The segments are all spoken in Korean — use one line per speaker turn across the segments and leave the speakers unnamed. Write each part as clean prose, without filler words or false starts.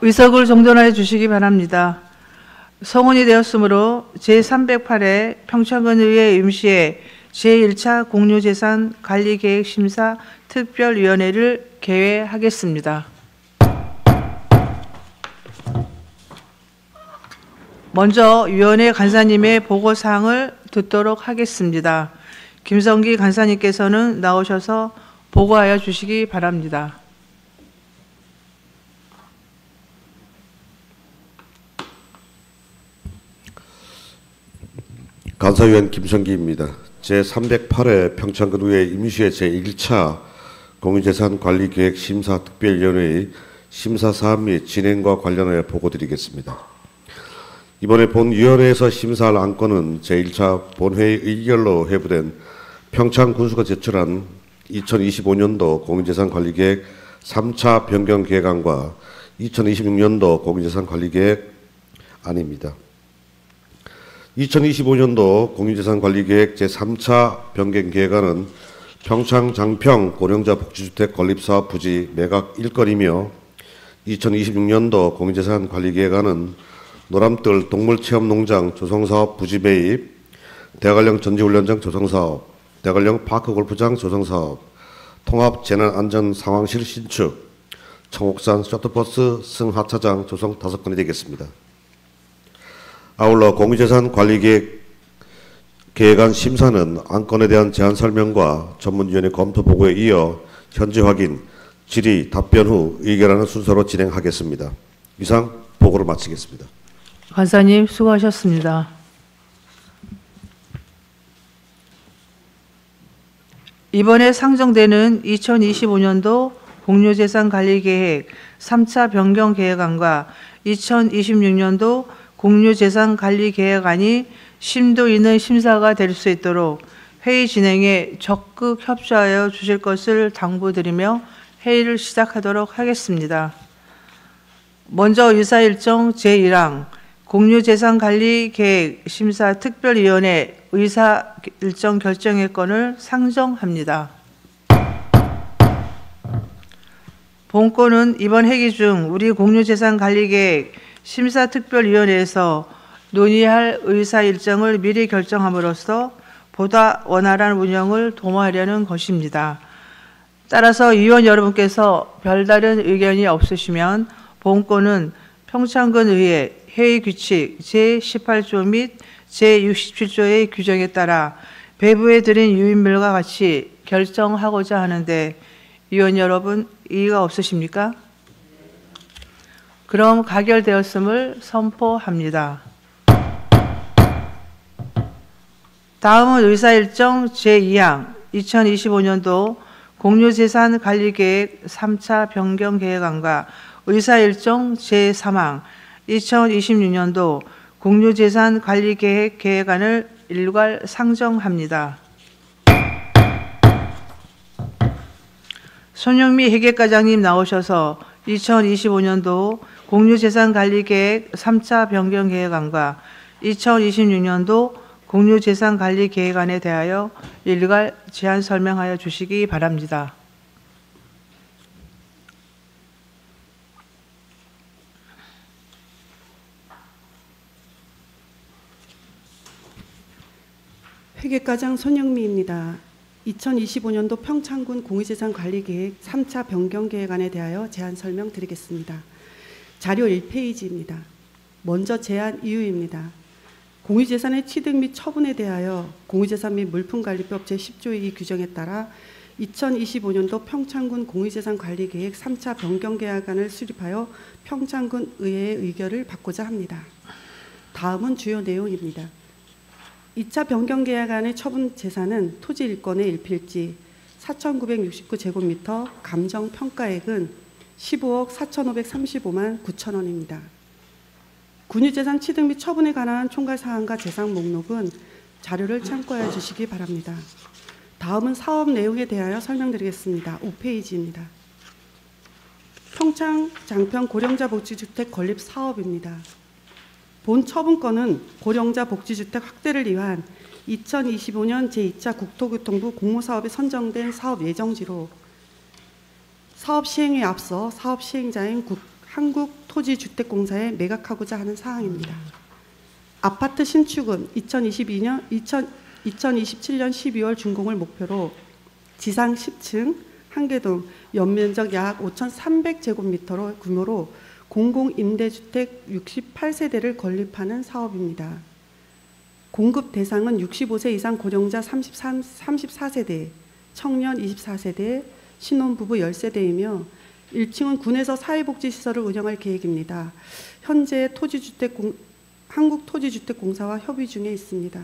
의석을 정돈하여 주시기 바랍니다. 성원이 되었으므로 제308회 평창군의회 임시회 제1차 공유재산 관리계획 심사 특별위원회를 개회하겠습니다. 먼저 위원회 간사님의 보고사항을 듣도록 하겠습니다. 김성기 간사님께서는 나오셔서 보고하여 주시기 바랍니다.
간사위원 김성기입니다. 제308회 평창군의회 임시회 제1차 공유재산관리계획 심사특별위원회의 심사사항 및 진행과 관련하여 보고드리겠습니다. 이번에 본위원회에서 심사할 안건은 제1차 본회의 의결로 회부된 평창군수가 제출한 2025년도 공유재산관리계획 3차 변경계획안과 2026년도 공유재산관리계획 안입니다. 2025년도 공유재산관리계획 제3차 변경계획안은 평창 장평 고령자 복지주택 건립사업 부지 매각 1건이며 2026년도 공유재산관리계획안은 노람뜰 동물체험농장 조성사업 부지 매입, 대관령 전지훈련장 조성사업, 대관령 파크골프장 조성사업, 통합재난안전상황실 신축, 청옥산 셔틀버스 승하차장 조성 5건이 되겠습니다. 아울러 공유재산관리계획안 심사는 안건에 대한 제안 설명과 전문위원회 검토 보고에 이어 현재 확인, 질의, 답변 후 의결하는 순서로 진행하겠습니다. 이상 보고를 마치겠습니다.
간사님 수고하셨습니다. 이번에 상정되는 2025년도 공유재산관리계획 3차 변경계획안과 2026년도 공유재산관리계획안이 심도 있는 심사가 될 수 있도록 회의 진행에 적극 협조하여 주실 것을 당부드리며 회의를 시작하도록 하겠습니다. 먼저 의사일정 제1항 공유재산관리계획 심사특별위원회 의사일정 결정의 건을 상정합니다. 본건은 이번 회기 중 우리 공유재산관리계획 심사특별위원회에서 논의할 의사일정을 미리 결정함으로써 보다 원활한 운영을 도모하려는 것입니다. 따라서 위원 여러분께서 별다른 의견이 없으시면 본건은 평창군의회 회의규칙 제18조 및 제67조의 규정에 따라 배부해 드린 유인물과 같이 결정하고자 하는데 위원 여러분 이의가 없으십니까? 그럼 가결되었음을 선포합니다. 다음은 의사일정 제2항 2025년도 공유재산관리계획 3차 변경계획안과 의사일정 제3항 2026년도 공유재산관리계획 계획안을 일괄 상정합니다. 손영미 회계과장님 나오셔서 2025년도 공유재산관리계획 3차 변경계획안과 2026년도 공유재산관리계획안에 대하여 일괄 제안 설명하여 주시기 바랍니다.
회계과장 손영미입니다. 2025년도 평창군 공유재산관리계획 3차 변경계획안에 대하여 제안 설명드리겠습니다. 자료 1페이지입니다. 먼저 제안 이유입니다. 공유재산의 취득 및 처분에 대하여 공유재산 및 물품관리법 제10조 2 규정에 따라 2025년도 평창군 공유재산관리계획 3차 변경계획안을 수립하여 평창군 의회의 의결을 받고자 합니다. 다음은 주요 내용입니다. 2차 변경계획안의 처분 재산은 토지 1건의 1필지 4,969제곱미터 감정평가액은 15억 4,535만 9천 원입니다. 군유재산 취득 및 처분에 관한 총괄사항과 재산 목록은 자료를 참고해 주시기 바랍니다. 다음은 사업 내용에 대하여 설명드리겠습니다. 5페이지입니다. 평창 장평 고령자 복지주택 건립 사업입니다. 본 처분건은 고령자 복지주택 확대를 위한 2025년 제2차 국토교통부 공모사업에 선정된 사업 예정지로 사업 시행에 앞서 사업 시행자인 한국토지주택공사에 매각하고자 하는 사항입니다. 아파트 신축은 2027년 12월 준공을 목표로 지상 10층, 한개동, 연면적 약 5,300제곱미터 규모로 공공임대주택 68세대를 건립하는 사업입니다. 공급 대상은 65세 이상 고령자 34세대, 청년 24세대, 신혼부부 10세대이며 1층은 군에서 사회복지시설을 운영할 계획입니다. 현재 한국토지주택공사와 협의 중에 있습니다.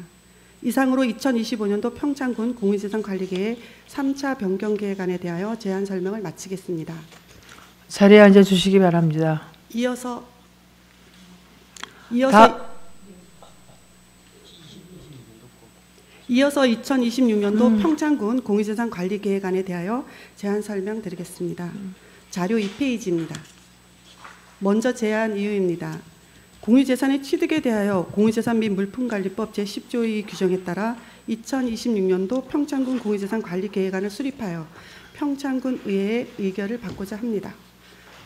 이상으로 2025년도 평창군 공유재산관리계획 3차 변경계획안에 대하여 제안 설명을 마치겠습니다.
자리에 앉아 주시기 바랍니다.
이어서 2026년도 평창군 공유재산관리계획안에 대하여 제안 설명드리겠습니다. 자료 2페이지입니다. 먼저 제안 이유입니다. 공유재산의 취득에 대하여 공유재산 및 물품관리법 제10조의 규정에 따라 2026년도 평창군 공유재산관리계획안을 수립하여 평창군 의회의 의결을 받고자 합니다.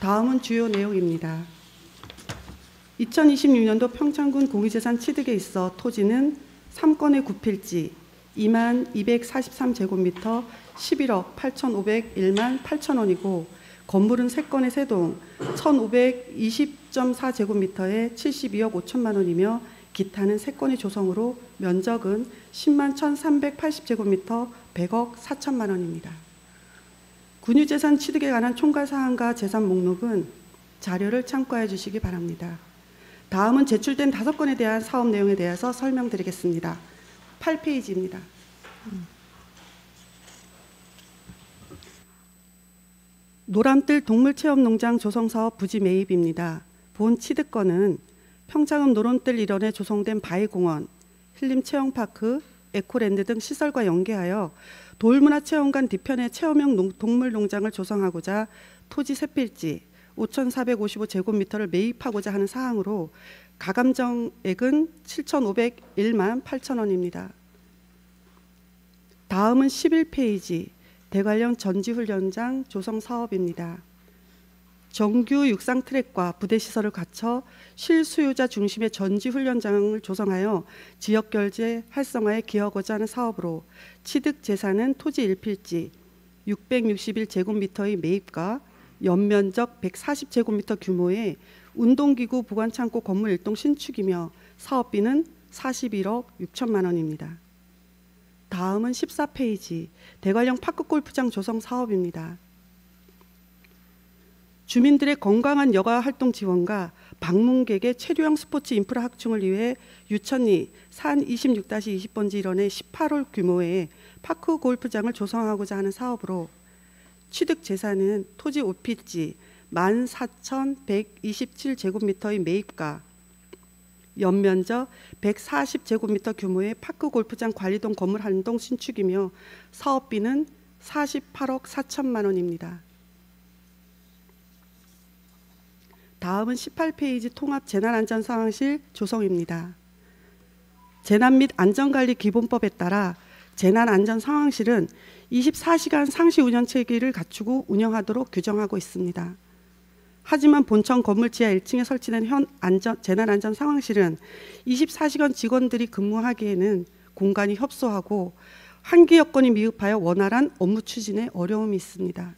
다음은 주요 내용입니다. 2026년도 평창군 공유재산 취득에 있어 토지는 3건의 구필지 22,243제곱미터 11억 8,501만 8천원이고 건물은 3건의 세동 1,520.4제곱미터에 72억 5천만 원이며 기타는 3건의 조성으로 면적은 10만 1,380제곱미터 100억 4천만 원입니다. 군유재산 취득에 관한 총괄사항과 재산 목록은 자료를 참고해 주시기 바랍니다. 다음은 제출된 5건에 대한 사업 내용에 대해서 설명드리겠습니다. 8페이지입니다. 노람뜰 동물체험농장 조성사업 부지 매입입니다. 본 취득권은 평창읍 노람뜰 일원에 조성된 바위공원, 힐림체험파크, 에코랜드 등 시설과 연계하여 돌문화체험관 뒤편에 체험형 동물농장을 조성하고자 토지 3필지 5,455제곱미터를 매입하고자 하는 사항으로 가감정액은 7,501만 8천원입니다. 다음은 11페이지 대관령 전지훈련장 조성 사업입니다. 정규 육상 트랙과 부대 시설을 갖춰 실수요자 중심의 전지훈련장을 조성하여 지역결제 활성화에 기여하고자 하는 사업으로 취득 재산은 토지 1필지 661제곱미터의 매입과 연면적 140제곱미터 규모의 운동기구 보관창고 건물 1동 신축이며 사업비는 41억 6천만 원입니다. 다음은 14페이지 대관령 파크골프장 조성 사업입니다. 주민들의 건강한 여가 활동 지원과 방문객의 체류형 스포츠 인프라 확충을 위해 유천리 산 26-20번지 일원의 18홀 규모의 파크 골프장을 조성하고자 하는 사업으로 취득 재산은 토지 5필지 14,127제곱미터의 매입과 연면적 140제곱미터 규모의 파크 골프장 관리동 건물 한 동 신축이며 사업비는 48억 4천만 원입니다. 다음은 18페이지 통합 재난안전상황실 조성입니다. 재난 및 안전관리 기본법에 따라 재난안전상황실은 24시간 상시 운영 체계를 갖추고 운영하도록 규정하고 있습니다. 하지만 본청 건물 지하 1층에 설치된 현 재난안전상황실은 24시간 직원들이 근무하기에는 공간이 협소하고 한계 여건이 미흡하여 원활한 업무 추진에 어려움이 있습니다.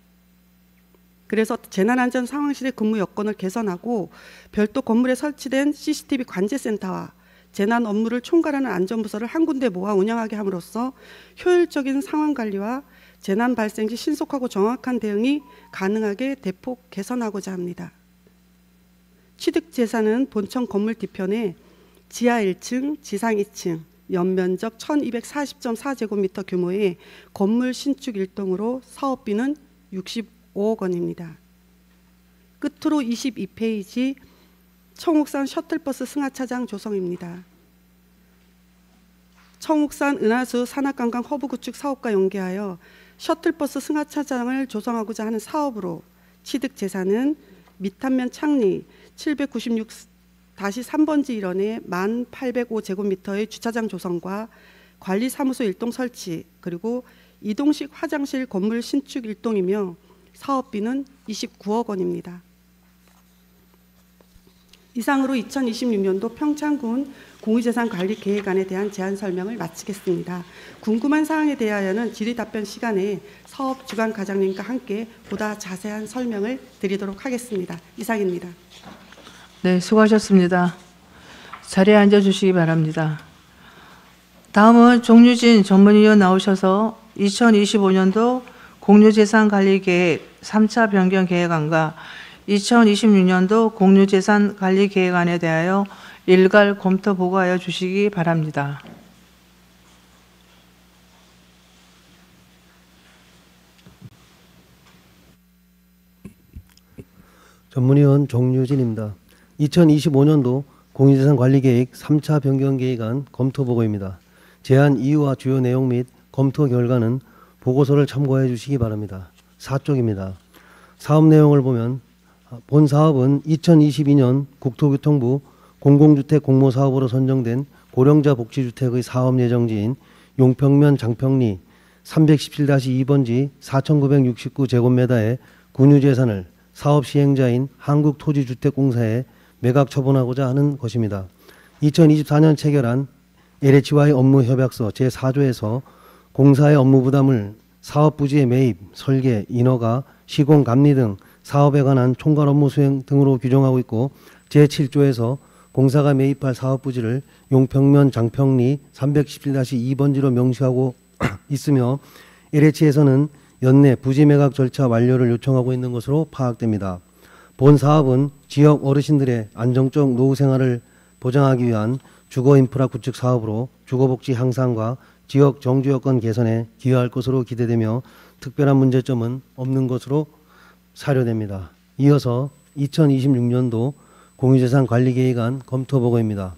그래서 재난안전상황실의 근무 여건을 개선하고 별도 건물에 설치된 CCTV 관제센터와 재난 업무를 총괄하는 안전부서를 한 군데 모아 운영하게 함으로써 효율적인 상황관리와 재난 발생 시 신속하고 정확한 대응이 가능하게 대폭 개선하고자 합니다. 취득 재산은 본청 건물 뒤편에 지하 1층, 지상 2층, 연면적 1240.4제곱미터 규모의 건물 신축 1동으로 사업비는 65억 원입니다. 끝으로 22페이지 청옥산 셔틀버스 승하차장 조성입니다. 청옥산 은하수 산악관광 허브 구축 사업과 연계하여 셔틀버스 승하차장을 조성하고자 하는 사업으로 취득 재산은 밑단면 창리 796-3번지 일원의 1,805제곱미터의 주차장 조성과 관리사무소 1동 설치 그리고 이동식 화장실 건물 신축 1동이며 사업비는 29억 원입니다. 이상으로 2026년도 평창군 공유재산관리계획안에 대한 제안 설명을 마치겠습니다. 궁금한 사항에 대하여는 질의 답변 시간에 사업 주관 과장님과 함께 보다 자세한 설명을 드리도록 하겠습니다. 이상입니다.
네, 수고하셨습니다. 자리에 앉아주시기 바랍니다. 다음은 종유진 전문위원 나오셔서 2025년도 공유재산관리계획 3차 변경계획안과 2026년도 공유재산관리계획안에 대하여 일괄 검토 보고하여 주시기 바랍니다.
전문위원 종유진입니다. 2025년도 공유재산관리계획 3차 변경계획안 검토보고입니다. 제안 이유와 주요 내용 및 검토 결과는 보고서를 참고해 주시기 바랍니다. 4쪽입니다. 사업 내용을 보면 본 사업은 2022년 국토교통부 공공주택 공모사업으로 선정된 고령자 복지주택의 사업 예정지인 용평면 장평리 317-2번지 4,969제곱미터의 군유재산을 사업 시행자인 한국토지주택공사에 매각 처분하고자 하는 것입니다. 2024년 체결한 LHY 업무협약서 제4조에서 공사의 업무 부담을 사업 부지의 매입, 설계, 인허가, 시공, 감리 등 사업에 관한 총괄 업무 수행 등으로 규정하고 있고 제7조에서 공사가 매입할 사업 부지를 용평면 장평리 317-2번지로 명시하고 있으며 LH에서는 연내 부지 매각 절차 완료를 요청하고 있는 것으로 파악됩니다. 본 사업은 지역 어르신들의 안정적 노후 생활을 보장하기 위한 주거 인프라 구축 사업으로 주거복지 향상과 지역 정주 여건 개선에 기여할 것으로 기대되며 특별한 문제점은 없는 것으로 사료됩니다. 이어서 2026년도 공유재산관리계획안 검토보고입니다.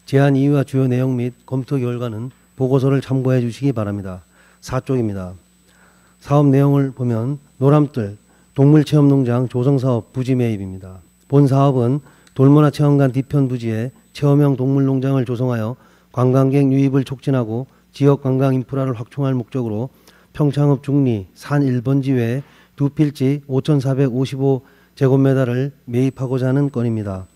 제안 이유와 주요 내용 및 검토 결과는 보고서를 참고해 주시기 바랍니다. 4쪽입니다. 사업 내용을 보면 노람뜰 동물체험농장 조성사업 부지 매입입니다. 본 사업은 돌문화체험관 뒤편 부지에 체험형 동물농장을 조성하여 관광객 유입을 촉진하고 지역 관광 인프라를 확충할 목적으로 평창읍 중리 산 1번지 외에 두 필지 5,455제곱미터를 매입하고자 하는 건입니다.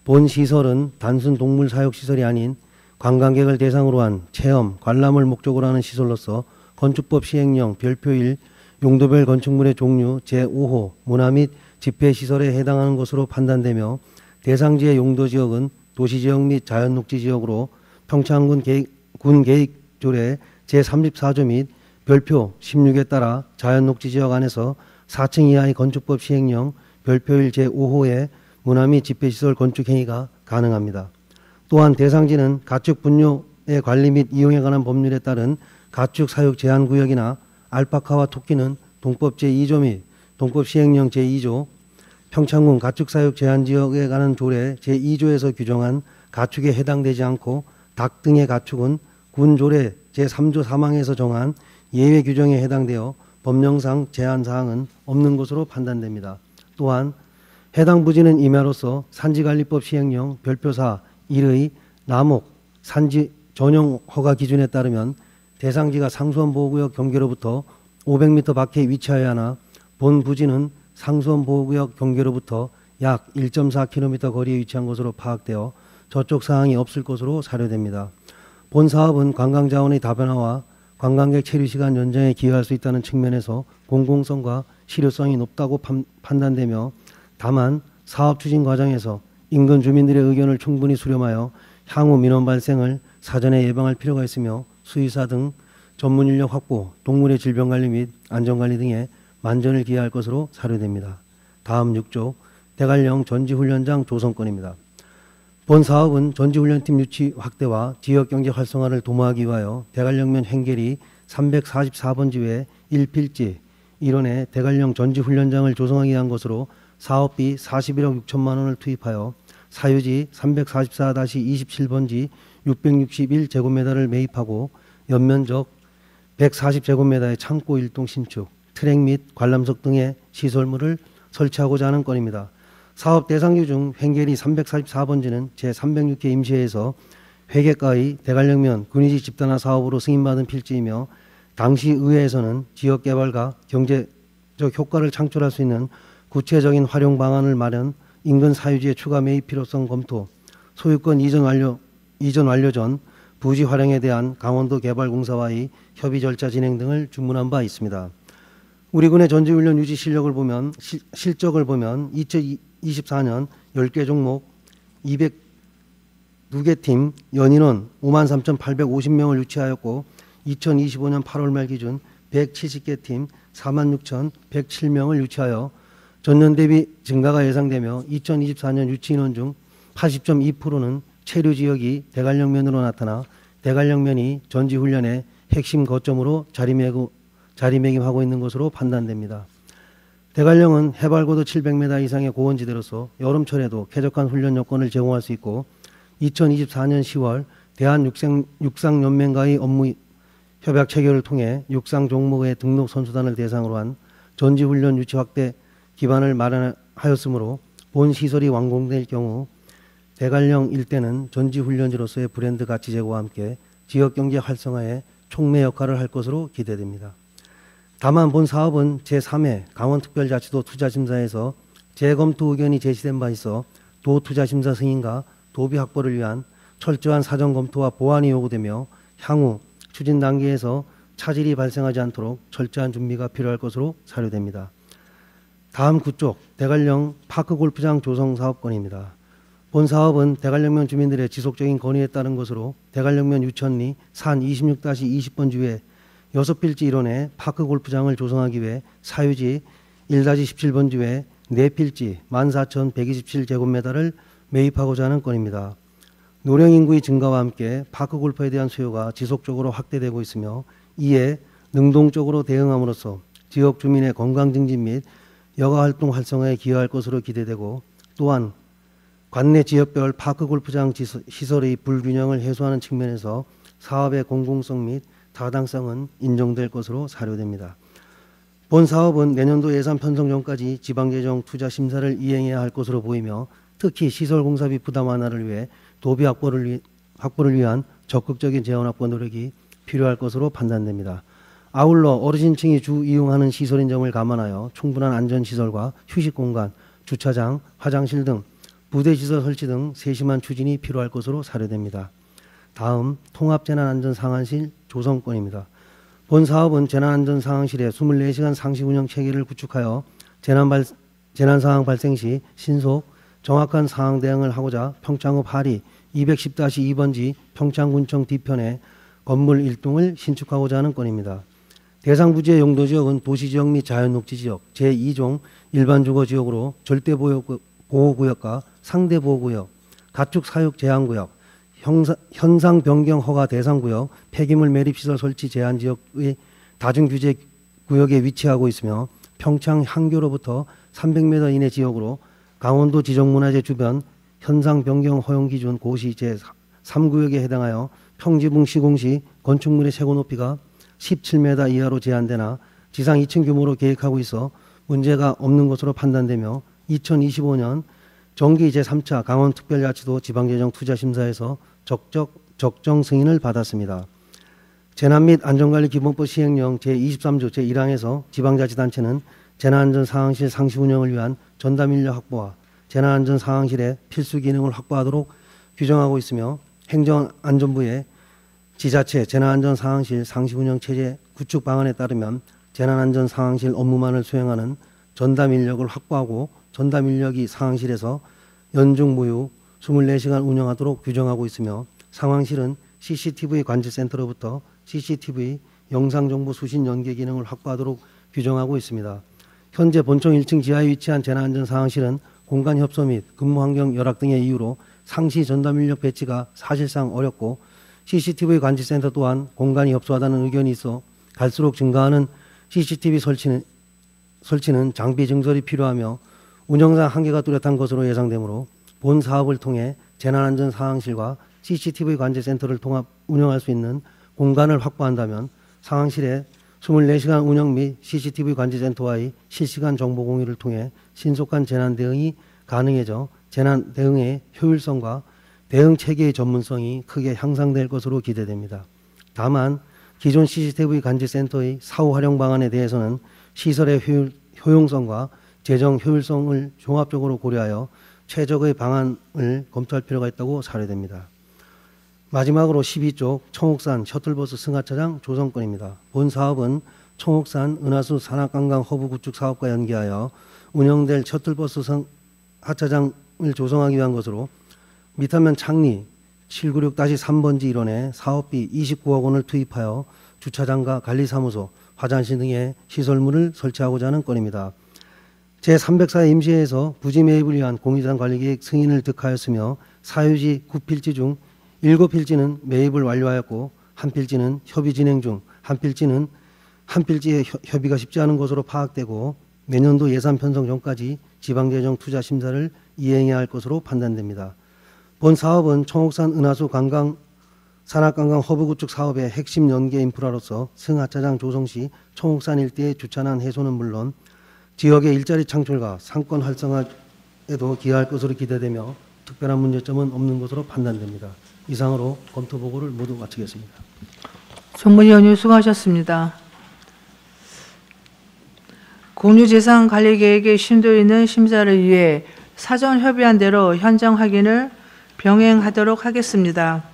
본 시설은 단순 동물 사육시설이 아닌 관광객을 대상으로 한 체험, 관람을 목적으로 하는 시설로서 건축법 시행령 별표 1 용도별 건축물의 종류 제5호 문화 및 집회시설에 해당하는 것으로 판단되며 대상지의 용도지역은 도시지역 및 자연녹지지역으로 평창군 계획조례 제34조 및 별표 16에 따라 자연녹지지역 안에서 4층 이하의 건축법 시행령 별표 1 제5호의 문화 및 집회시설 건축행위가 가능합니다. 또한 대상지는 가축 분뇨의 관리 및 이용에 관한 법률에 따른 가축 사육 제한 구역이나 알파카와 토끼는 동법 제2조 및 동법 시행령 제2조, 평창군 가축 사육 제한 지역에 관한 조례 제2조에서 규정한 가축에 해당되지 않고 닭 등의 가축은 군 조례 제3조 3항에서 정한 예외 규정에 해당되어 법령상 제한 사항은 없는 것으로 판단됩니다. 또한 해당 부지는 임야로서 산지관리법 시행령 별표 4 1의 남옥 산지 전용 허가 기준에 따르면 대상지가 상수원 보호구역 경계로부터 500m 밖에 위치하여야 하나 본 부지는 상수원 보호구역 경계로부터 약 1.4km 거리에 위치한 것으로 파악되어 저쪽 사항이 없을 것으로 사료됩니다. 본 사업은 관광자원의 다변화와 관광객 체류시간 연장에 기여할 수 있다는 측면에서 공공성과 실효성이 높다고 판단되며 다만 사업 추진 과정에서 인근 주민들의 의견을 충분히 수렴하여 향후 민원 발생을 사전에 예방할 필요가 있으며 수의사 등 전문 인력 확보, 동물의 질병관리 및 안전관리 등에 만전을 기해할 것으로 사료됩니다. 다음 6조 대관령 전지훈련장 조성건입니다. 본 사업은 전지훈련팀 유치 확대와 지역경제 활성화를 도모하기 위하여 대관령면 횡계리 344번지 외 1필지 1원의 대관령 전지훈련장을 조성하기 위한 것으로 사업비 41억 6천만 원을 투입하여 사유지 344-27번지 661제곱미터를 매입하고 연면적 140제곱미터의 창고 일동 신축, 트랙 및 관람석 등의 시설물을 설치하고자 하는 건입니다. 사업 대상지 중 횡계리 344번지는 제306회 임시회에서 회계가의 대관령면 군위지 집단화 사업으로 승인받은 필지이며 당시 의회에서는 지역개발과 경제적 효과를 창출할 수 있는 구체적인 활용 방안을 마련, 인근 사유지의 추가 매입 필요성 검토, 소유권 이전 완료 전 부지 활용에 대한 강원도 개발공사와의 협의 절차 진행 등을 주문한 바 있습니다. 우리 군의 전지훈련 유지 실적을 보면 2024년 10개 종목 202개 팀 연인원 53,850명을 유치하였고 2025년 8월 말 기준 170개 팀 46,107명을 유치하여 전년 대비 증가가 예상되며 2024년 유치 인원 중 80.2%는 체류 지역이 대관령면으로 나타나 대관령면이 전지훈련의 핵심 거점으로 자리매김하고 있는 것으로 판단됩니다. 대관령은 해발고도 700m 이상의 고원지대로서 여름철에도 쾌적한 훈련 여건을 제공할 수 있고 2024년 10월 대한육상연맹과의 업무 협약 체결을 통해 육상 종목의 등록 선수단을 대상으로 한 전지훈련 유치 확대 기반을 마련하였으므로 본 시설이 완공될 경우 대관령 일대는 전지훈련지로서의 브랜드 가치 제고와 함께 지역경제 활성화에 촉매 역할을 할 것으로 기대됩니다. 다만 본 사업은 제3회 강원특별자치도 투자심사에서 재검토 의견이 제시된 바 있어 도투자심사 승인과 도비 확보를 위한 철저한 사전 검토와 보완이 요구되며 향후 추진 단계에서 차질이 발생하지 않도록 철저한 준비가 필요할 것으로 사료됩니다. 다음 구쪽 대관령 파크골프장 조성 사업건입니다. 본 사업은 대관령면 주민들의 지속적인 건의에 따른 것으로 대관령면 유천리 산 26-20번 주에 6필지 일원의 파크골프장을 조성하기 위해 사유지 1-17번 주에 4필지 14,127제곱미터를 매입하고자 하는 건입니다. 노령 인구의 증가와 함께 파크골프에 대한 수요가 지속적으로 확대되고 있으며 이에 능동적으로 대응함으로써 지역 주민의 건강 증진 및 여가활동 활성화에 기여할 것으로 기대되고 또한 관내 지역별 파크골프장 시설의 불균형을 해소하는 측면에서 사업의 공공성 및 타당성은 인정될 것으로 사료됩니다. 본 사업은 내년도 예산 편성 전까지 지방재정 투자 심사를 이행해야 할 것으로 보이며 특히 시설공사비 부담 완화를 위해 도비 확보를 위한 적극적인 재원 확보 노력이 필요할 것으로 판단됩니다. 아울러 어르신층이 주 이용하는 시설인 점을 감안하여 충분한 안전시설과 휴식공간, 주차장, 화장실 등 부대시설 설치 등 세심한 추진이 필요할 것으로 사료됩니다. 다음 통합재난안전상황실 조성건입니다. 본 사업은 재난안전상황실에 24시간 상시 운영 체계를 구축하여 재난상황 발생 시 신속 정확한 상황 대응을 하고자 평창읍 하리 210-2번지 평창군청 뒤편에 건물 1동을 신축하고자 하는 건입니다. 대상 부지의 용도지역은 도시지역 및 자연녹지지역, 제2종 일반주거지역으로 절대보호구역과 상대보호구역, 가축사육 제한구역, 현상 변경 허가 대상구역, 폐기물 매립시설 설치 제한지역의 다중규제구역에 위치하고 있으며 평창 향교로부터 300m 이내 지역으로 강원도 지정문화재 주변 현상 변경 허용 기준 고시 제3구역에 해당하여 평지붕 시공 시 건축물의 최고 높이가 17m 이하로 제한되나 지상 2층 규모로 계획하고 있어 문제가 없는 것으로 판단되며 2025년 정기 제3차 강원특별자치도 지방재정 투자심사에서 적정 승인을 받았습니다. 재난 및 안전관리기본법 시행령 제23조 제1항에서 지방자치단체는 재난안전상황실 상시 운영을 위한 전담인력 확보와 재난안전상황실의 필수 기능을 확보하도록 규정하고 있으며 행정안전부의 지자체 재난안전상황실 상시 운영 체제 구축 방안에 따르면 재난안전상황실 업무만을 수행하는 전담인력을 확보하고 전담인력이 상황실에서 연중 무휴 24시간 운영하도록 규정하고 있으며 상황실은 CCTV 관제센터로부터 CCTV 영상정보 수신 연계 기능을 확보하도록 규정하고 있습니다. 현재 본청 1층 지하에 위치한 재난안전상황실은 공간 협소 및 근무 환경 열악 등의 이유로 상시 전담인력 배치가 사실상 어렵고 CCTV 관제센터 또한 공간이 협소하다는 의견이 있어 갈수록 증가하는 CCTV 설치는 장비 증설이 필요하며 운영상 한계가 뚜렷한 것으로 예상되므로 본 사업을 통해 재난안전상황실과 CCTV 관제센터를 통합 운영할 수 있는 공간을 확보한다면 상황실에 24시간 운영 및 CCTV 관제센터와의 실시간 정보 공유를 통해 신속한 재난 대응이 가능해져 재난 대응의 효율성과 대응 체계의 전문성이 크게 향상될 것으로 기대됩니다. 다만 기존 CCTV 관제센터의 사후 활용 방안에 대해서는 시설의 효용성과 재정 효율성을 종합적으로 고려하여 최적의 방안을 검토할 필요가 있다고 사례됩니다. 마지막으로 12쪽 청옥산 셔틀버스 승하차장 조성건입니다. 본 사업은 청옥산 은하수 산악관광 허브 구축 사업과 연계하여 운영될 셔틀버스 하차장을 조성하기 위한 것으로 미타면 창리 796-3번지 일원에 사업비 29억 원을 투입하여 주차장과 관리사무소, 화장실 등의 시설물을 설치하고자 하는 건입니다. 제304회 임시회에서 부지 매입을 위한 공유재산 관리계획 승인을 득하였으며 사유지 9필지 중 7필지는 매입을 완료하였고 한 필지는 협의 진행 중, 한 필지의 협의가 쉽지 않은 것으로 파악되고 내년도 예산 편성 전까지 지방재정 투자 심사를 이행해야 할 것으로 판단됩니다. 본 사업은 청옥산 은하수 산악관광 허브 구축 사업의 핵심 연계 인프라로서 승하차장 조성 시 청옥산 일대의 주차난 해소는 물론 지역의 일자리 창출과 상권 활성화에도 기여할 것으로 기대되며 특별한 문제점은 없는 것으로 판단됩니다. 이상으로 검토 보고를 모두 마치겠습니다.
전문위원님 수고하셨습니다. 공유재산관리계획의 심도 있는 심사를 위해 사전 협의한 대로 현장 확인을 병행하도록 하겠습니다.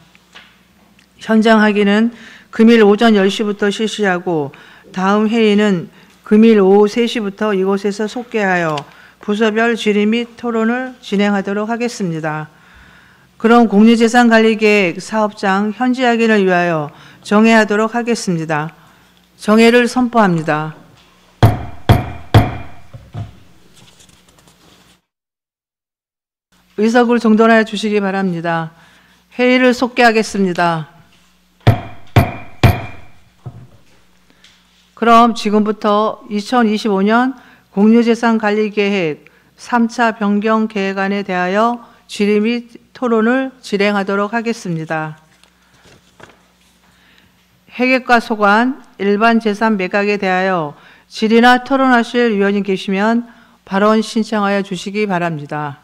현장 확인은 금일 오전 10시부터 실시하고 다음 회의는 금일 오후 3시부터 이곳에서 속개하여 부서별 질의 및 토론을 진행하도록 하겠습니다. 그럼 공유재산관리계획 사업장 현지 확인을 위하여 정회하도록 하겠습니다. 정회를 선포합니다. 의석을 정돈하여 주시기 바랍니다. 회의를 속개하겠습니다. 그럼 지금부터 2025년 공유재산관리계획 3차 변경 계획안에 대하여 질의 및 토론을 진행하도록 하겠습니다. 회계과 소관, 일반 재산 매각에 대하여 질의나 토론하실 위원님 계시면 발언 신청하여 주시기 바랍니다.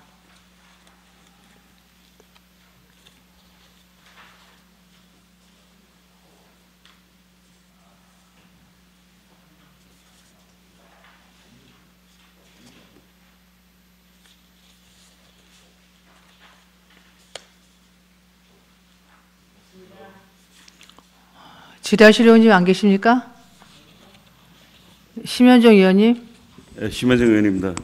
질의하실 의원님 안 계십니까? 심현정 의원님.
네, 심현정 의원입니다.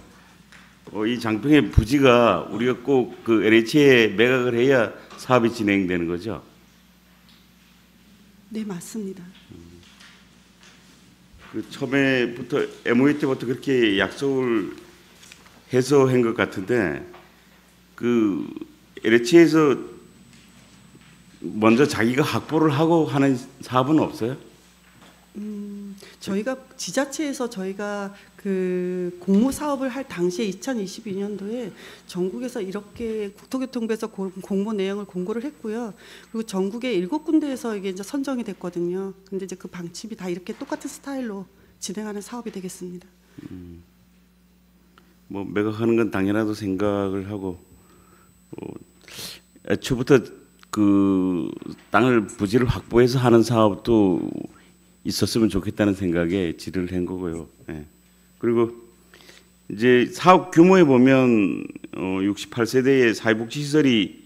이 장평의 부지가 우리가 꼭 그 LH에 매각을 해야 사업이 진행되는 거죠?
네, 맞습니다.
그 처음에부터 MOU 때부터 그렇게 약속을 해서 한 것 같은데 그 LH에서 먼저 자기가 확보를 하고 하는 사업은 없어요?
저희가 지자체에서 저희가 그 공모 사업을 할 당시에 2022년도에 전국에서 이렇게 국토교통부에서 공모 내용을 공고를 했고요. 그리고 전국의 7군데에서 이게 이제 선정이 됐거든요. 근데 이제 그 방침이 다 이렇게 똑같은 스타일로 진행하는 사업이 되겠습니다.
뭐 매각하는 건 당연하다고 생각을 하고 애초부터 그 땅을 부지를 확보해서 하는 사업도 있었으면 좋겠다는 생각에 질의를 한 거고요. 예. 그리고 이제 사업 규모에 보면 68세대의 사회복지시설이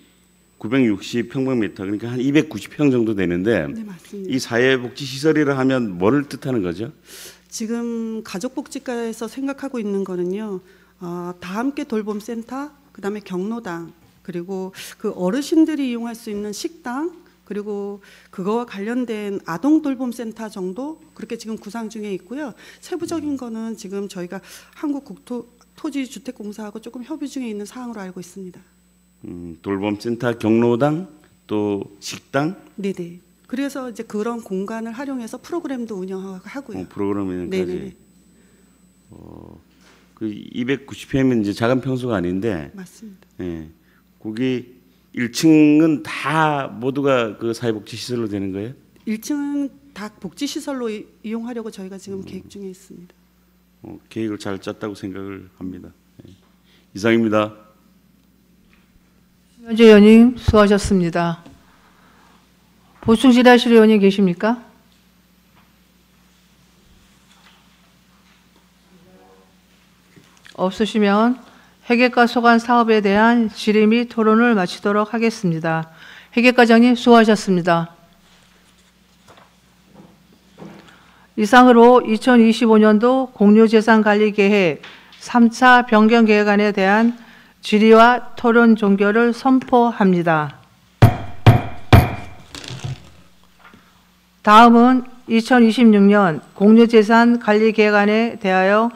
960평방미터 그러니까 한 290평 정도 되는데
네, 맞습니다.
이 사회복지시설이라 하면 뭐를 뜻하는 거죠?
지금 가족복지과에서 생각하고 있는 거는요. 다 함께 돌봄센터, 그다음에 경로당, 그리고 그 어르신들이 이용할 수 있는 식당, 그리고 그거와 관련된 아동 돌봄센터 정도 그렇게 지금 구상 중에 있고요. 세부적인 거는 지금 저희가 한국국토토지주택공사하고 조금 협의 중에 있는 사항으로 알고 있습니다.
돌봄센터, 경로당, 또 식당.
네네. 그래서 이제 그런 공간을 활용해서 프로그램도 운영하고요.
프로그램까지.
네네.
그 290평이면 이제 작은 평수가 아닌데.
맞습니다.
예. 거기 1층은 다 모두가 그 사회복지시설로 되는 거예요?
1층은 다 복지시설로 이용하려고 저희가 지금 계획 중에 있습니다.
계획을 잘 짰다고 생각을 합니다. 예. 이상입니다.
심현정 의원님 수고하셨습니다. 보충 질의하실 의원님 계십니까? 없으시면 회계과 소관 사업에 대한 질의 및 토론을 마치도록 하겠습니다. 회계과장님 수고하셨습니다. 이상으로 2025년도 공유재산관리계획 3차 변경계획안에 대한 질의와 토론 종결을 선포합니다. 다음은 2026년 공유재산관리계획안에 대하여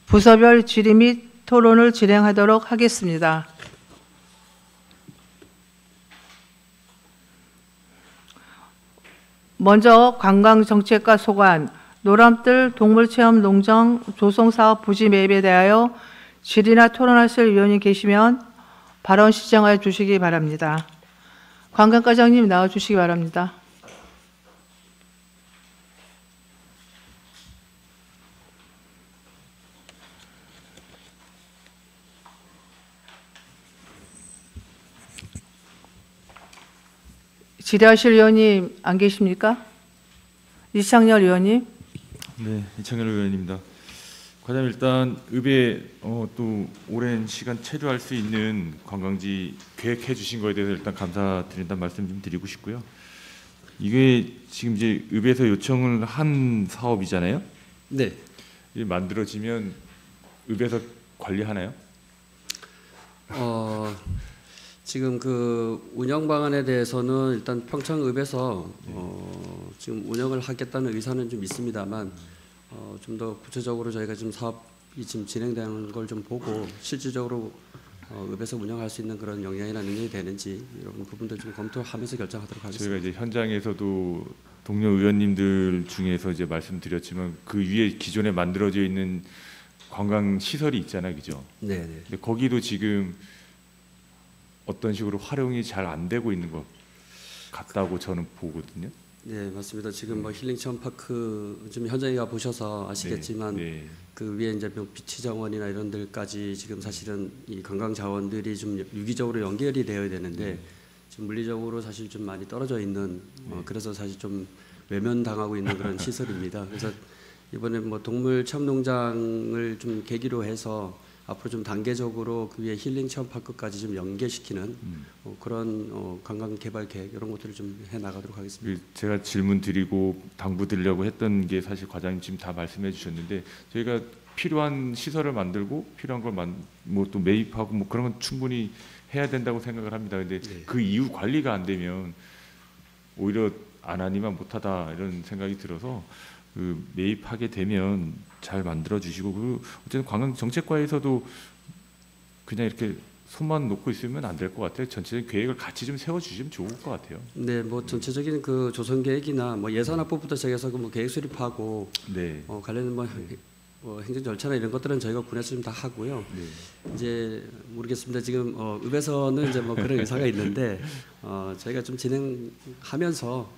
부서별 질의 및 토론을 진행하도록 하겠습니다. 먼저 관광정책과 소관, 노람뜰 동물체험농장 조성사업 부지 매입에 대하여 질의나 토론하실 의원이 계시면 발언 시청하여 주시기 바랍니다. 관광과장님 나와 주시기 바랍니다. 질의하실 의원님 안 계십니까? 이창열 의원님.
네, 이창열 의원입니다. 과장님 일단 읍에 또 오랜 시간 체류할 수 있는 관광지 계획해 주신 거에 대해서 일단 감사드린다는 말씀 좀 드리고 싶고요. 이게 지금 이제 읍에서 요청을 한 사업이잖아요.
네.
이게 만들어지면 읍에서 관리하나요?
지금 그 운영 방안에 대해서는 일단 평창읍에서 지금 운영을 하겠다는 의사는 좀 있습니다만 좀 더 구체적으로 저희가 지금 사업이 지금 진행되는 걸 좀 보고 실질적으로 읍에서 운영할 수 있는 그런 역량이나 능력이 되는지 이런 부분들 좀 검토하면서 결정하도록 하겠습니다.
저희가 이제 현장에서도 동료 의원님들 중에서 이제 말씀드렸지만 그 위에 기존에 만들어져 있는 관광 시설이 있잖아요, 그죠?
네.
근데 거기도 지금 어떤 식으로 활용이 잘 안 되고 있는 것 같다고 저는 보거든요.
네, 맞습니다. 지금 뭐 힐링 체험 파크 좀 현장에 가 보셔서 아시겠지만
네.
그 위에 이제 뭐 비치 정원이나 이런 데까지 지금 사실은 이 관광 자원들이 좀 유기적으로 연결이 되어야 되는데 지금 물리적으로 사실 좀 많이 떨어져 있는 그래서 사실 좀 외면당하고 있는 그런 시설입니다. 그래서 이번에 뭐 동물 체험 농장을 좀 계기로 해서 앞으로 좀 단계적으로 그 위에 힐링 체험 파크까지 좀 연계시키는 그런 관광 개발 계획 이런 것들을 좀 해 나가도록 하겠습니다.
제가 질문 드리고 당부 드리려고 했던 게 사실 과장님 지금 다 말씀해 주셨는데 저희가 필요한 시설을 만들고 필요한 걸 뭐 또 매입하고 뭐 그런 건 충분히 해야 된다고 생각을 합니다. 근데 그 이후 관리가 안 되면 오히려 안 하니만 못하다 이런 생각이 들어서 그 매입하게 되면 잘 만들어 주시고 그 어쨌든 관광정책과에서도 그냥 이렇게 손만 놓고 있으면 안 될 것 같아요. 전체적인 계획을 같이 좀 세워 주시면 좋을 것 같아요.
네, 뭐 전체적인 그 조성 계획이나 뭐 예산 확보부터 시작해서 그 뭐 계획 수립하고 관련 뭐 행정 절차나 이런 것들은 저희가 군에서 좀 다 하고요. 이제 모르겠습니다. 지금 읍에서는 이제 뭐 그런 의사가 있는데 저희가 좀 진행하면서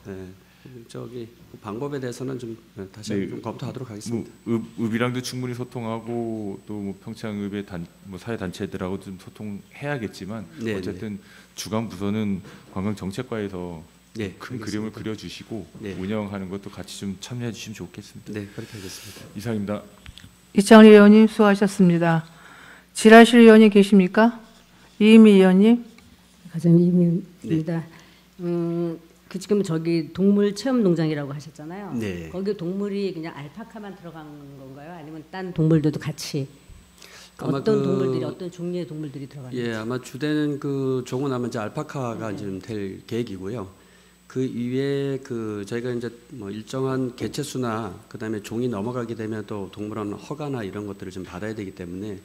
저기 방법에 대해서는 좀 다시 좀 검토하도록 하겠습니다.
뭐 읍이랑도 충분히 소통하고 또 뭐 평창읍의 뭐 사회 단체들하고 좀 소통해야겠지만 어쨌든 주관 부서는 관광정책과에서 큰 그림을 그려주시고 운영하는 것도 같이 좀 참여해 주시면 좋겠습니다.
네, 그렇게 하겠습니다.
이상입니다.
이창리 의원님 수고하셨습니다. 질의하실 의원이 계십니까? 이미 의원님.
과장님 이미입니다. 그 지금 저기 동물 체험 농장이라고 하셨잖아요.
네.
거기 동물이 그냥 알파카만 들어간 건가요? 아니면 딴 동물들도 같이 어떤 동물들이 어떤 종류의 동물들이 들어가는지?
예, 아마 주된 그 종은 아마 이제 알파카가 지금 될 계획이고요. 그 이외에 그 저희가 이제 뭐 일정한 개체 수나 그다음에 종이 넘어가게 되면 또 동물원 허가나 이런 것들을 좀 받아야 되기 때문에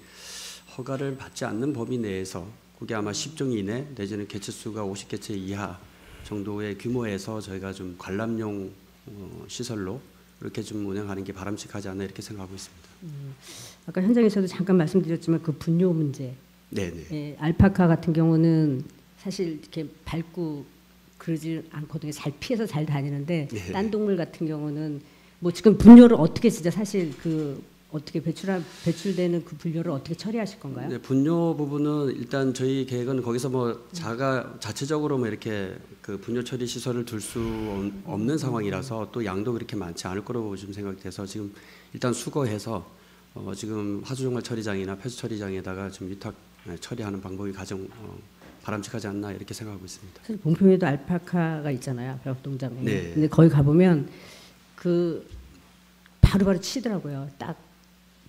허가를 받지 않는 범위 내에서 그게 아마 10종 이내 내지는 개체 수가 50개체 이하 정도의 규모에서 저희가 좀 관람용 시설로 이렇게 좀 운영하는 게 바람직하지 않나 이렇게 생각하고 있습니다.
아까 현장에서도 잠깐 말씀드렸지만 그 분뇨 문제.
네네.
예, 알파카 같은 경우는 사실 이렇게 밟고 그러지 않거든요. 잘 피해서 잘 다니는데 딴 동물 같은 경우는 뭐 지금 분뇨를 어떻게 진짜 사실 그 어떻게 배출되는 그 분뇨를 어떻게 처리하실 건가요?
네, 분뇨 부분은 일단 저희 계획은 거기서 뭐 자체적으로 뭐 이렇게 그 분뇨 처리 시설을 둘 수 없는 상황이라서 또 양도 그렇게 많지 않을 거라고 지금 생각이 돼서 지금 일단 수거해서 지금 하수종말 처리장이나 폐수 처리장에다가 좀 위탁 처리하는 방법이 가장 바람직하지 않나 이렇게 생각하고 있습니다.
사실 봉평에도 알파카가 있잖아요. 벼락동장에.
네.
근데 거기 가보면 그 바로바로 치더라고요. 딱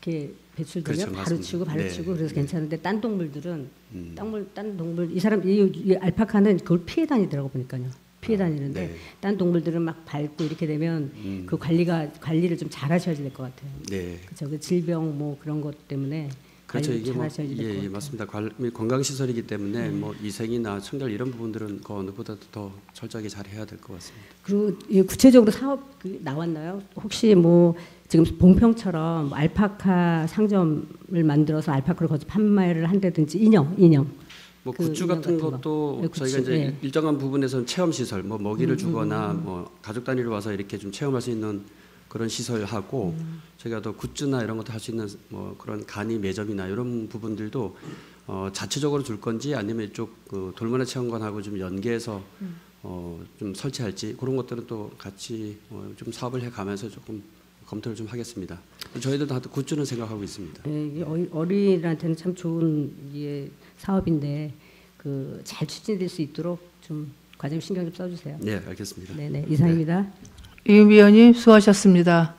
이렇게 배출되면
그렇죠,
바로
맞습니다.
치고 바로
네,
치고 그래서
네.
괜찮은데 딴 동물들은 딴 동물 이 알파카는 그걸 피해 다니더라고 보니까요. 피해 다니는데
네.
딴 동물들은 막 밟고 이렇게 되면 그 관리를 좀 잘하셔야 될 것 같아요.
네.
그렇죠. 그 질병 뭐 그런 것 때문에
그렇죠.
관리를
이게 뭐,
잘하셔야 될 것 같아요.
맞습니다. 관광시설이기 때문에 뭐 위생이나 청결 이런 부분들은 그 어느보다도 더 철저하게 잘 해야 될 것 같습니다.
그리고 이 구체적으로 사업 나왔나요? 혹시 뭐 지금 봉평처럼 알파카 상점을 만들어서 알파카를 거기서 판매를 한다든지 인형
뭐
그
굿즈
인형
같은
같은 거.
것도
네, 굿즈,
저희가 이제
예.
일정한 부분에서는 체험 시설, 뭐 먹이를 주거나 뭐 가족 단위로 와서 이렇게 좀 체험할 수 있는 그런 시설하고 저희가 또 굿즈나 이런 것도 할 수 있는 뭐 그런 간이 매점이나 이런 부분들도 자체적으로 줄 건지 아니면 이쪽 그 돌문화 체험관하고 좀 연계해서 좀 설치할지 그런 것들은 또 같이 좀 사업을 해가면서 조금 검토를 좀 하겠습니다. 저희도 다 굿즈는 생각하고 있습니다.
네, 이게 어린이들한테는 참 좋은 사업인데 그 잘 추진될 수 있도록 좀 과장님 신경 좀 써주세요.
네, 알겠습니다.
네네 이상입니다.
이은비 의원님 수고하셨습니다.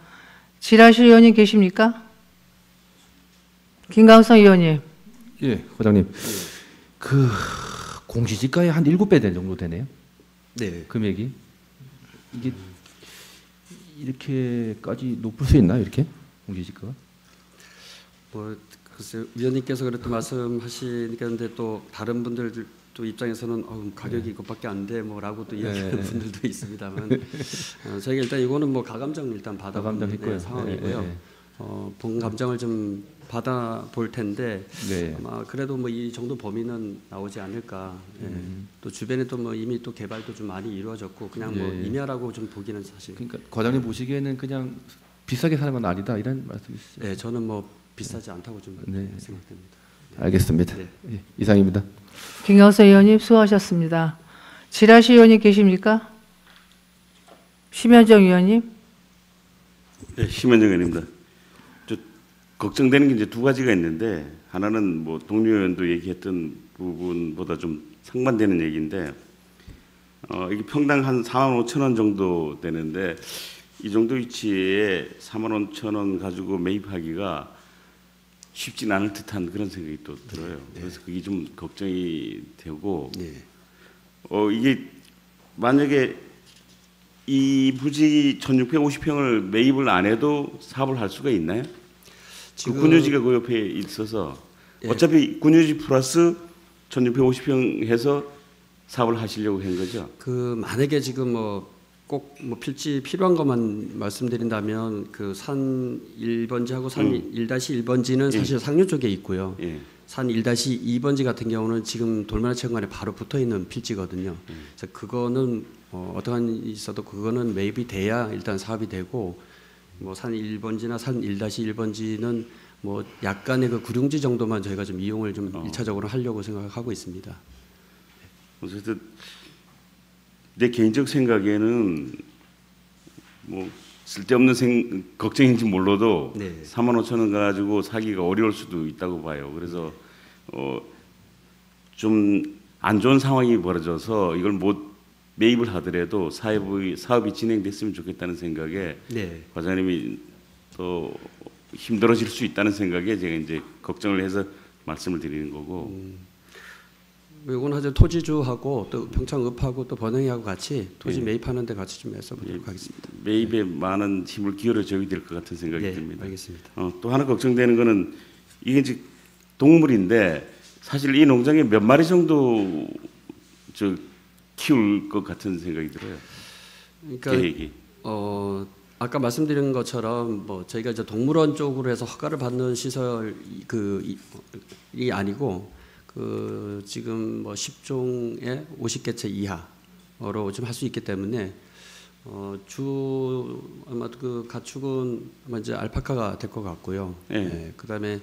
지라시 의원님 계십니까? 김강성 의원님.
예, 과장님. 그 공시지가의 한 7배 정도 되네요.
네.
금액이. 이게 이렇게까지 높을 수 있나요? 이렇게 공시지가가?
뭐 글쎄 위원님께서 그렇게 말씀하시니까 근데 또 다른 분들 또 입장에서는 가격이 이것밖에 안 돼 뭐라고 또 이야기하는 분들도 있습니다만 저희가 일단 이거는 뭐 가감정 일단 받아보는 상황이고요. 본 감정을 좀 받아볼 텐데
네.
아마 그래도 뭐 이 정도 범위는 나오지 않을까. 또 주변에 또 뭐 이미 또 개발도 좀 많이 이루어졌고 그냥 뭐
네.
임야라고 좀 보기는 사실.
그러니까 과장님 보시기에는 그냥 비싸게 사는 건 아니다 이런 말씀이시죠?
네, 저는 뭐 비싸지 않다고 좀
네.
생각됩니다.
알겠습니다.
네.
예, 이상입니다.
김강성 의원님 수고하셨습니다. 지라시 의원님 계십니까? 심현정 의원님.
네, 심현정 의원입니다. 저 걱정되는 게 이제 두 가지가 있는데 하나는 뭐 동료 의원도 얘기했던 부분보다 좀 상반되는 얘기인데 이게 평당 한 4만 5천 원 정도 되는데 이 정도 위치에 4만 5천 원 가지고 매입하기가 쉽진 않을 듯한 그런 생각이 또 들어요. 그래서 그게 좀 걱정이 되고 이게 만약에 이 부지 1,650평을 매입을 안 해도 사업을 할 수가 있나요? 그 군유지가 그 옆에 있어서 어차피 군유지 플러스 1,650평 해서 사업을 하시려고 한 거죠?
그 만약에 지금 뭐 꼭 뭐 필지 필요한 것만 말씀드린다면 그 산 1번지하고 산 1-1번지는 사실 상류 쪽에 있고요. 산 1-2번지 같은 경우는 지금 돌문화체육관에 바로 붙어 있는 필지거든요. 그래서 그거는 어떠한 있어도 그거는 매입이 돼야 일단 사업이 되고 뭐 산 1번지나 산 1-1번지는 뭐 약간의 그 구룡지 정도만 저희가 좀 이용을 좀 1차적으로 하려고 생각하고 있습니다.
어쨌든 내 개인적 생각에는 뭐 쓸데없는 걱정인지 몰라도 4만 5천 원 가지고 사기가 어려울 수도 있다고 봐요. 그래서 좀 안 좋은 상황이 벌어져서 이걸 못 매입을 하더라도 사업이 진행됐으면 좋겠다는 생각에 과장님이 또 힘들어질 수 있다는 생각에 제가 이제 걱정을 해서 말씀을 드리는 거고.
이건 하여튼 토지주하고 또 평창읍하고 또 번영이하고 같이 토지 매입하는 데 같이 좀 애써보도록 하겠습니다.
매입에 많은 힘을 기울여줘야 될 것 같은 생각이 듭니다.
알겠습니다.
또 하나 걱정되는 거는 이게 이제 동물인데 사실 이 농장에 몇 마리 정도 키울 것 같은 생각이 들어요.
그러니까
계획이.
아까 말씀드린 것처럼 뭐 저희가 이제 동물원 쪽으로 해서 허가를 받는 시설이 아니고 그 지금 뭐 10종에 50개체 이하로 좀 할 수 있기 때문에 주 아마 그 가축은 아마 이제 알파카가 될 것 같고요. 그다음에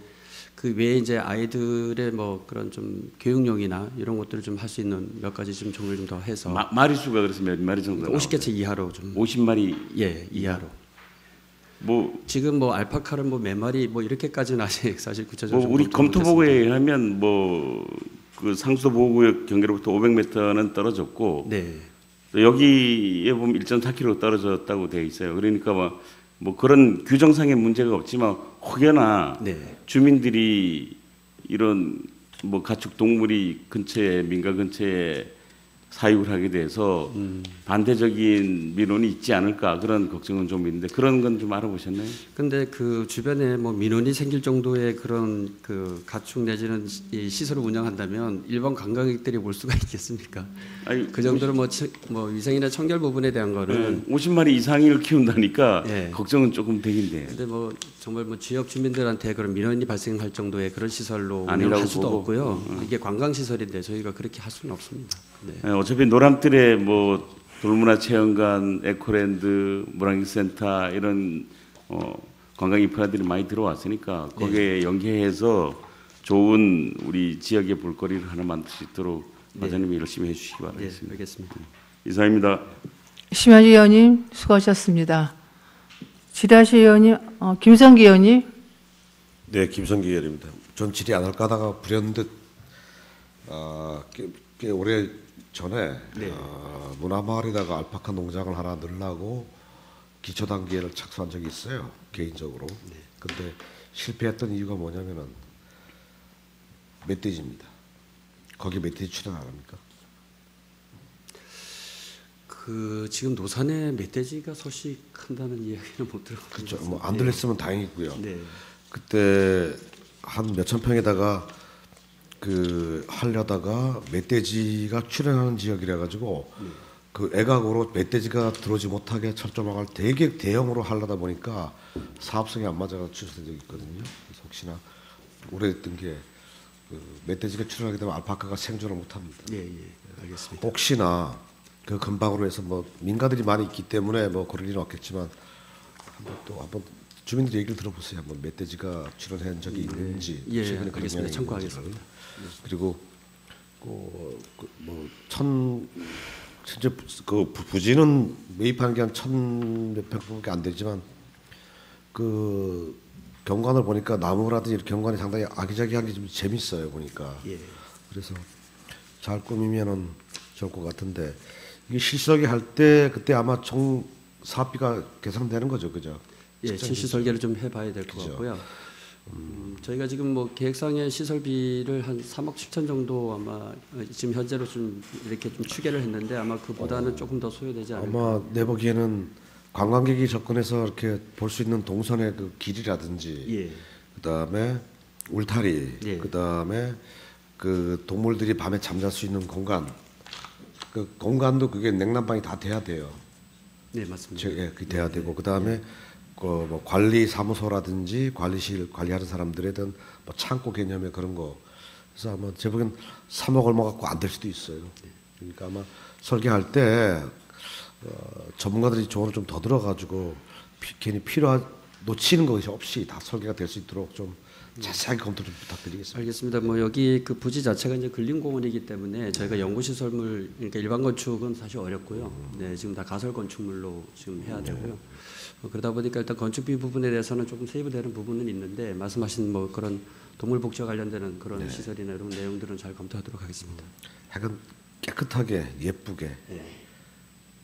그 외에 이제 아이들의 뭐 그런 좀 교육용이나 이런 것들을 좀 할 수 있는 몇 가지 좀 종류를 좀 더 해서
마리 수가 그래서 몇 마리 정도?
50개체 이하로 좀
50마리
이하로.
뭐
지금 뭐 알파카는 뭐 몇 마리 뭐 이렇게까지는 아직 사실 구체적으로
뭐 우리
검토
검토
못했습니다.
보고에 의하면 뭐 그 상수도 보호구역 경계로부터 500m는 떨어졌고
네.
또 여기에 보면 1.4km 떨어졌다고 되어 있어요. 그러니까 뭐 그런 규정상의 문제가 없지만 혹여나
네.
주민들이 이런 뭐 가축 동물이 근처에 민가 근처에 사육을 하게 돼서 반대적인 민원이 있지 않을까 그런 걱정은 좀 있는데 그런 건 좀 알아보셨나요?
근데 그 주변에 뭐 민원이 생길 정도의 그런 그 가축 내지는 이 시설을 운영한다면 일반 관광객들이 올 수가 있겠습니까?
아니
그 정도로 뭐 위생이나 청결 부분에 대한 거는
50마리 이상을 키운다니까
예.
걱정은 조금 되긴 돼요.
근데 뭐 정말 뭐 지역 주민들한테 그런 민원이 발생할 정도의 그런 시설로
아니라고
운영할 수도
보고.
없고요. 이게 관광 시설인데 저희가 그렇게 할 수는 없습니다. 네.
예, 어차피 노람뜰에 뭐 돌문화체험관, 에코랜드, 문화기센터 이런 관광 인프라들이 많이 들어왔으니까 거기에 연계해서 좋은 우리 지역의 볼거리를 하나 만들 수 있도록 과장님이 열심히 해주시기
네,
바라겠습니다.
알겠습니다.
이상입니다.
심야지 의원님 수고하셨습니다. 지라시 의원님, 김성기 의원님.
네, 김성기 의원입니다. 전 질의 안 할까 하다가 불현듯 꽤 오래 전에 문화마을에다가 알파카 농장을 하나 넣으려고 기초 단계를 착수한 적이 있어요. 개인적으로. 근데 실패했던 이유가 뭐냐면은 멧돼지입니다. 거기 멧돼지 출연 안 합니까?
그 지금 노산에 멧돼지가 서식한다는 이야기는 못 들어봤어요.
그렇죠. 뭐 안 들렸으면 다행이고요.
네.
그때 한 몇천 평에다가 그 하려다가 멧돼지가 출현하는 지역이라 가지고 그 애각으로 멧돼지가 들어오지 못하게 철조망을 되게 대형으로 하려다 보니까 사업성이 안 맞아서 취소된 적이 있거든요. 그래서 혹시나 오래됐던 게 그 멧돼지가 출현하게 되면 알파카가 생존을 못합니다.
예, 알겠습니다.
혹시나 그 근방으로 해서 뭐 민가들이 많이 있기 때문에 뭐 그럴 일은 없겠지만 한번 주민들 얘기를 들어보세요. 한번 멧돼지가 출연한 적이 있는지
예,
최근에 그런
알겠습니다.
영향이
참고하겠습니다.
있는지. 그리고 실제 그 부지는 매입하는 게 한 1,000몇 평밖에 안 되지만 그 경관을 보니까 나무라든지 이렇게 경관이 상당히 아기자기한 게 좀 재밌어요 보니까.
예.
그래서 잘 꾸미면은 좋을 것 같은데 이게 실수하게 할 때 그때 아마 총 사업비가 계산되는 거죠, 그죠?
예, 실시 설계를 좀 해봐야 될 것
그죠.
같고요. 저희가 지금 뭐 계획상의 시설비를 한 3억 7천 정도 아마 지금 현재로 좀 이렇게 좀 추계를 했는데 아마 그보다는 조금 더 소요되지 않을까.
아마 내 보기에는 관광객이 접근해서 이렇게 볼 수 있는 동선의 그 길이라든지,
예.
그다음에 울타리,
예.
그다음에 그 동물들이 밤에 잠잘 수 있는 공간, 그 공간도 그게 냉난방이 다 돼야 돼요.
네, 맞습니다.
예, 그 돼야 되고 그다음에 그 뭐 관리 사무소라든지 관리실 관리하는 사람들에든 뭐 창고 개념의 그런 거. 그래서 아마 제 보기엔 3억 얼마 갖고 안 될 수도 있어요. 그러니까 아마 설계할 때 전문가들이 조언을 좀 더 들어가지고 괜히 놓치는 것이 없이 다 설계가 될 수 있도록 좀 자세하게 검토 좀 부탁드리겠습니다.
알겠습니다. 뭐 여기 그 부지 자체가 이제 근린공원이기 때문에 저희가 연구시설물 그러니까 일반 건축은 사실 어렵고요. 네, 지금 다 가설 건축물로 지금 해야 되고요. 그러다 보니까 일단 건축비 부분에 대해서는 조금 세이브되는 부분은 있는데 말씀하신 뭐 그런 동물복지와 관련되는 그런 시설이나 이런 내용들은 잘 검토하도록 하겠습니다.
하여간 깨끗하게 예쁘게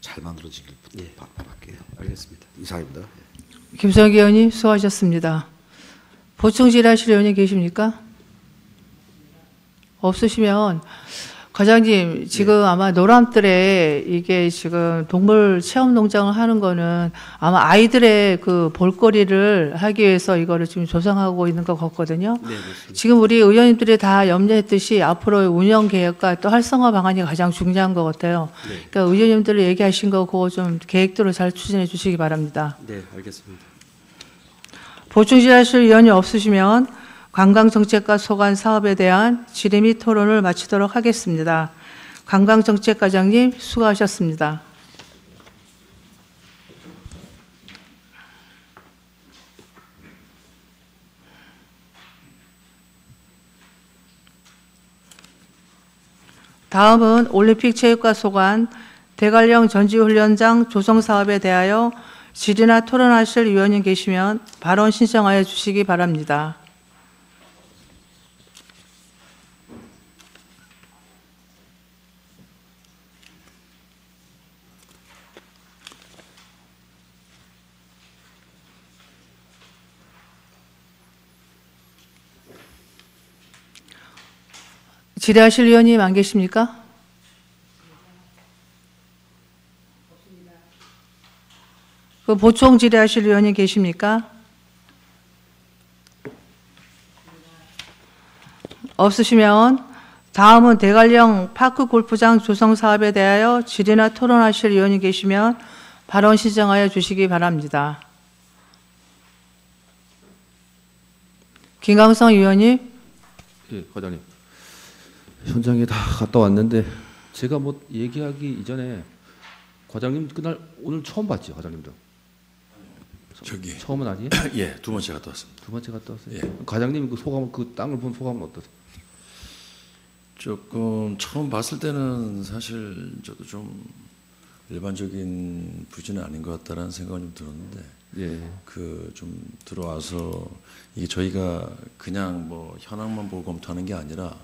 잘 만들어지길 바랄게요.
알겠습니다.
이상입니다.
김성기 의원님 수고하셨습니다. 보충 질의하실 의원님 계십니까? 없으시면 과장님 지금 아마 노람뜰에 이게 지금 동물 체험 농장을 하는 거는 아마 아이들의 그 볼거리를 하기 위해서 이거를 지금 조성하고 있는 것 같거든요.
네, 맞습니다.
지금 우리 의원님들이 다 염려했듯이 앞으로의 운영 계획과 또 활성화 방안이 가장 중요한 것 같아요. 그러니까 의원님들 얘기하신 거 그거 좀 계획대로 잘 추진해 주시기 바랍니다.
네, 알겠습니다.
보충 질의하실 의원이 없으시면 관광정책과 소관 사업에 대한 질의 및 토론을 마치도록 하겠습니다. 관광정책과장님 수고하셨습니다. 다음은 올림픽 체육과 소관 대관령 전지훈련장 조성 사업에 대하여 질의나 토론하실 위원님 계시면 발언 신청하여 주시기 바랍니다. 질의하실 위원님 안 계십니까? 그 보충 질의하실 위원님 계십니까? 없으시면 다음은 대관령 파크 골프장 조성 사업에 대하여 질의나 토론하실 위원님 계시면 발언 신청하여 주시기 바랍니다. 김강성 위원님.
예, 과장님. 현장에 다 갔다 왔는데 제가 뭐 얘기하기 이전에 과장님 그날 오늘 처음 봤죠, 과장님도?
저기
처음은 아니에요?
예, 두 번째 갔다 왔습니다.
두 번째 갔다 왔어요.
예.
과장님 그 소감, 그 땅을 본 소감은 어떠세요?
조금 처음 봤을 때는 사실 저도 좀 일반적인 부지는 아닌 것 같다라는 생각은 좀 들었는데,
예.
그 좀 들어와서 이게 저희가 그냥 뭐 현황만 보고 검토하는 게 아니라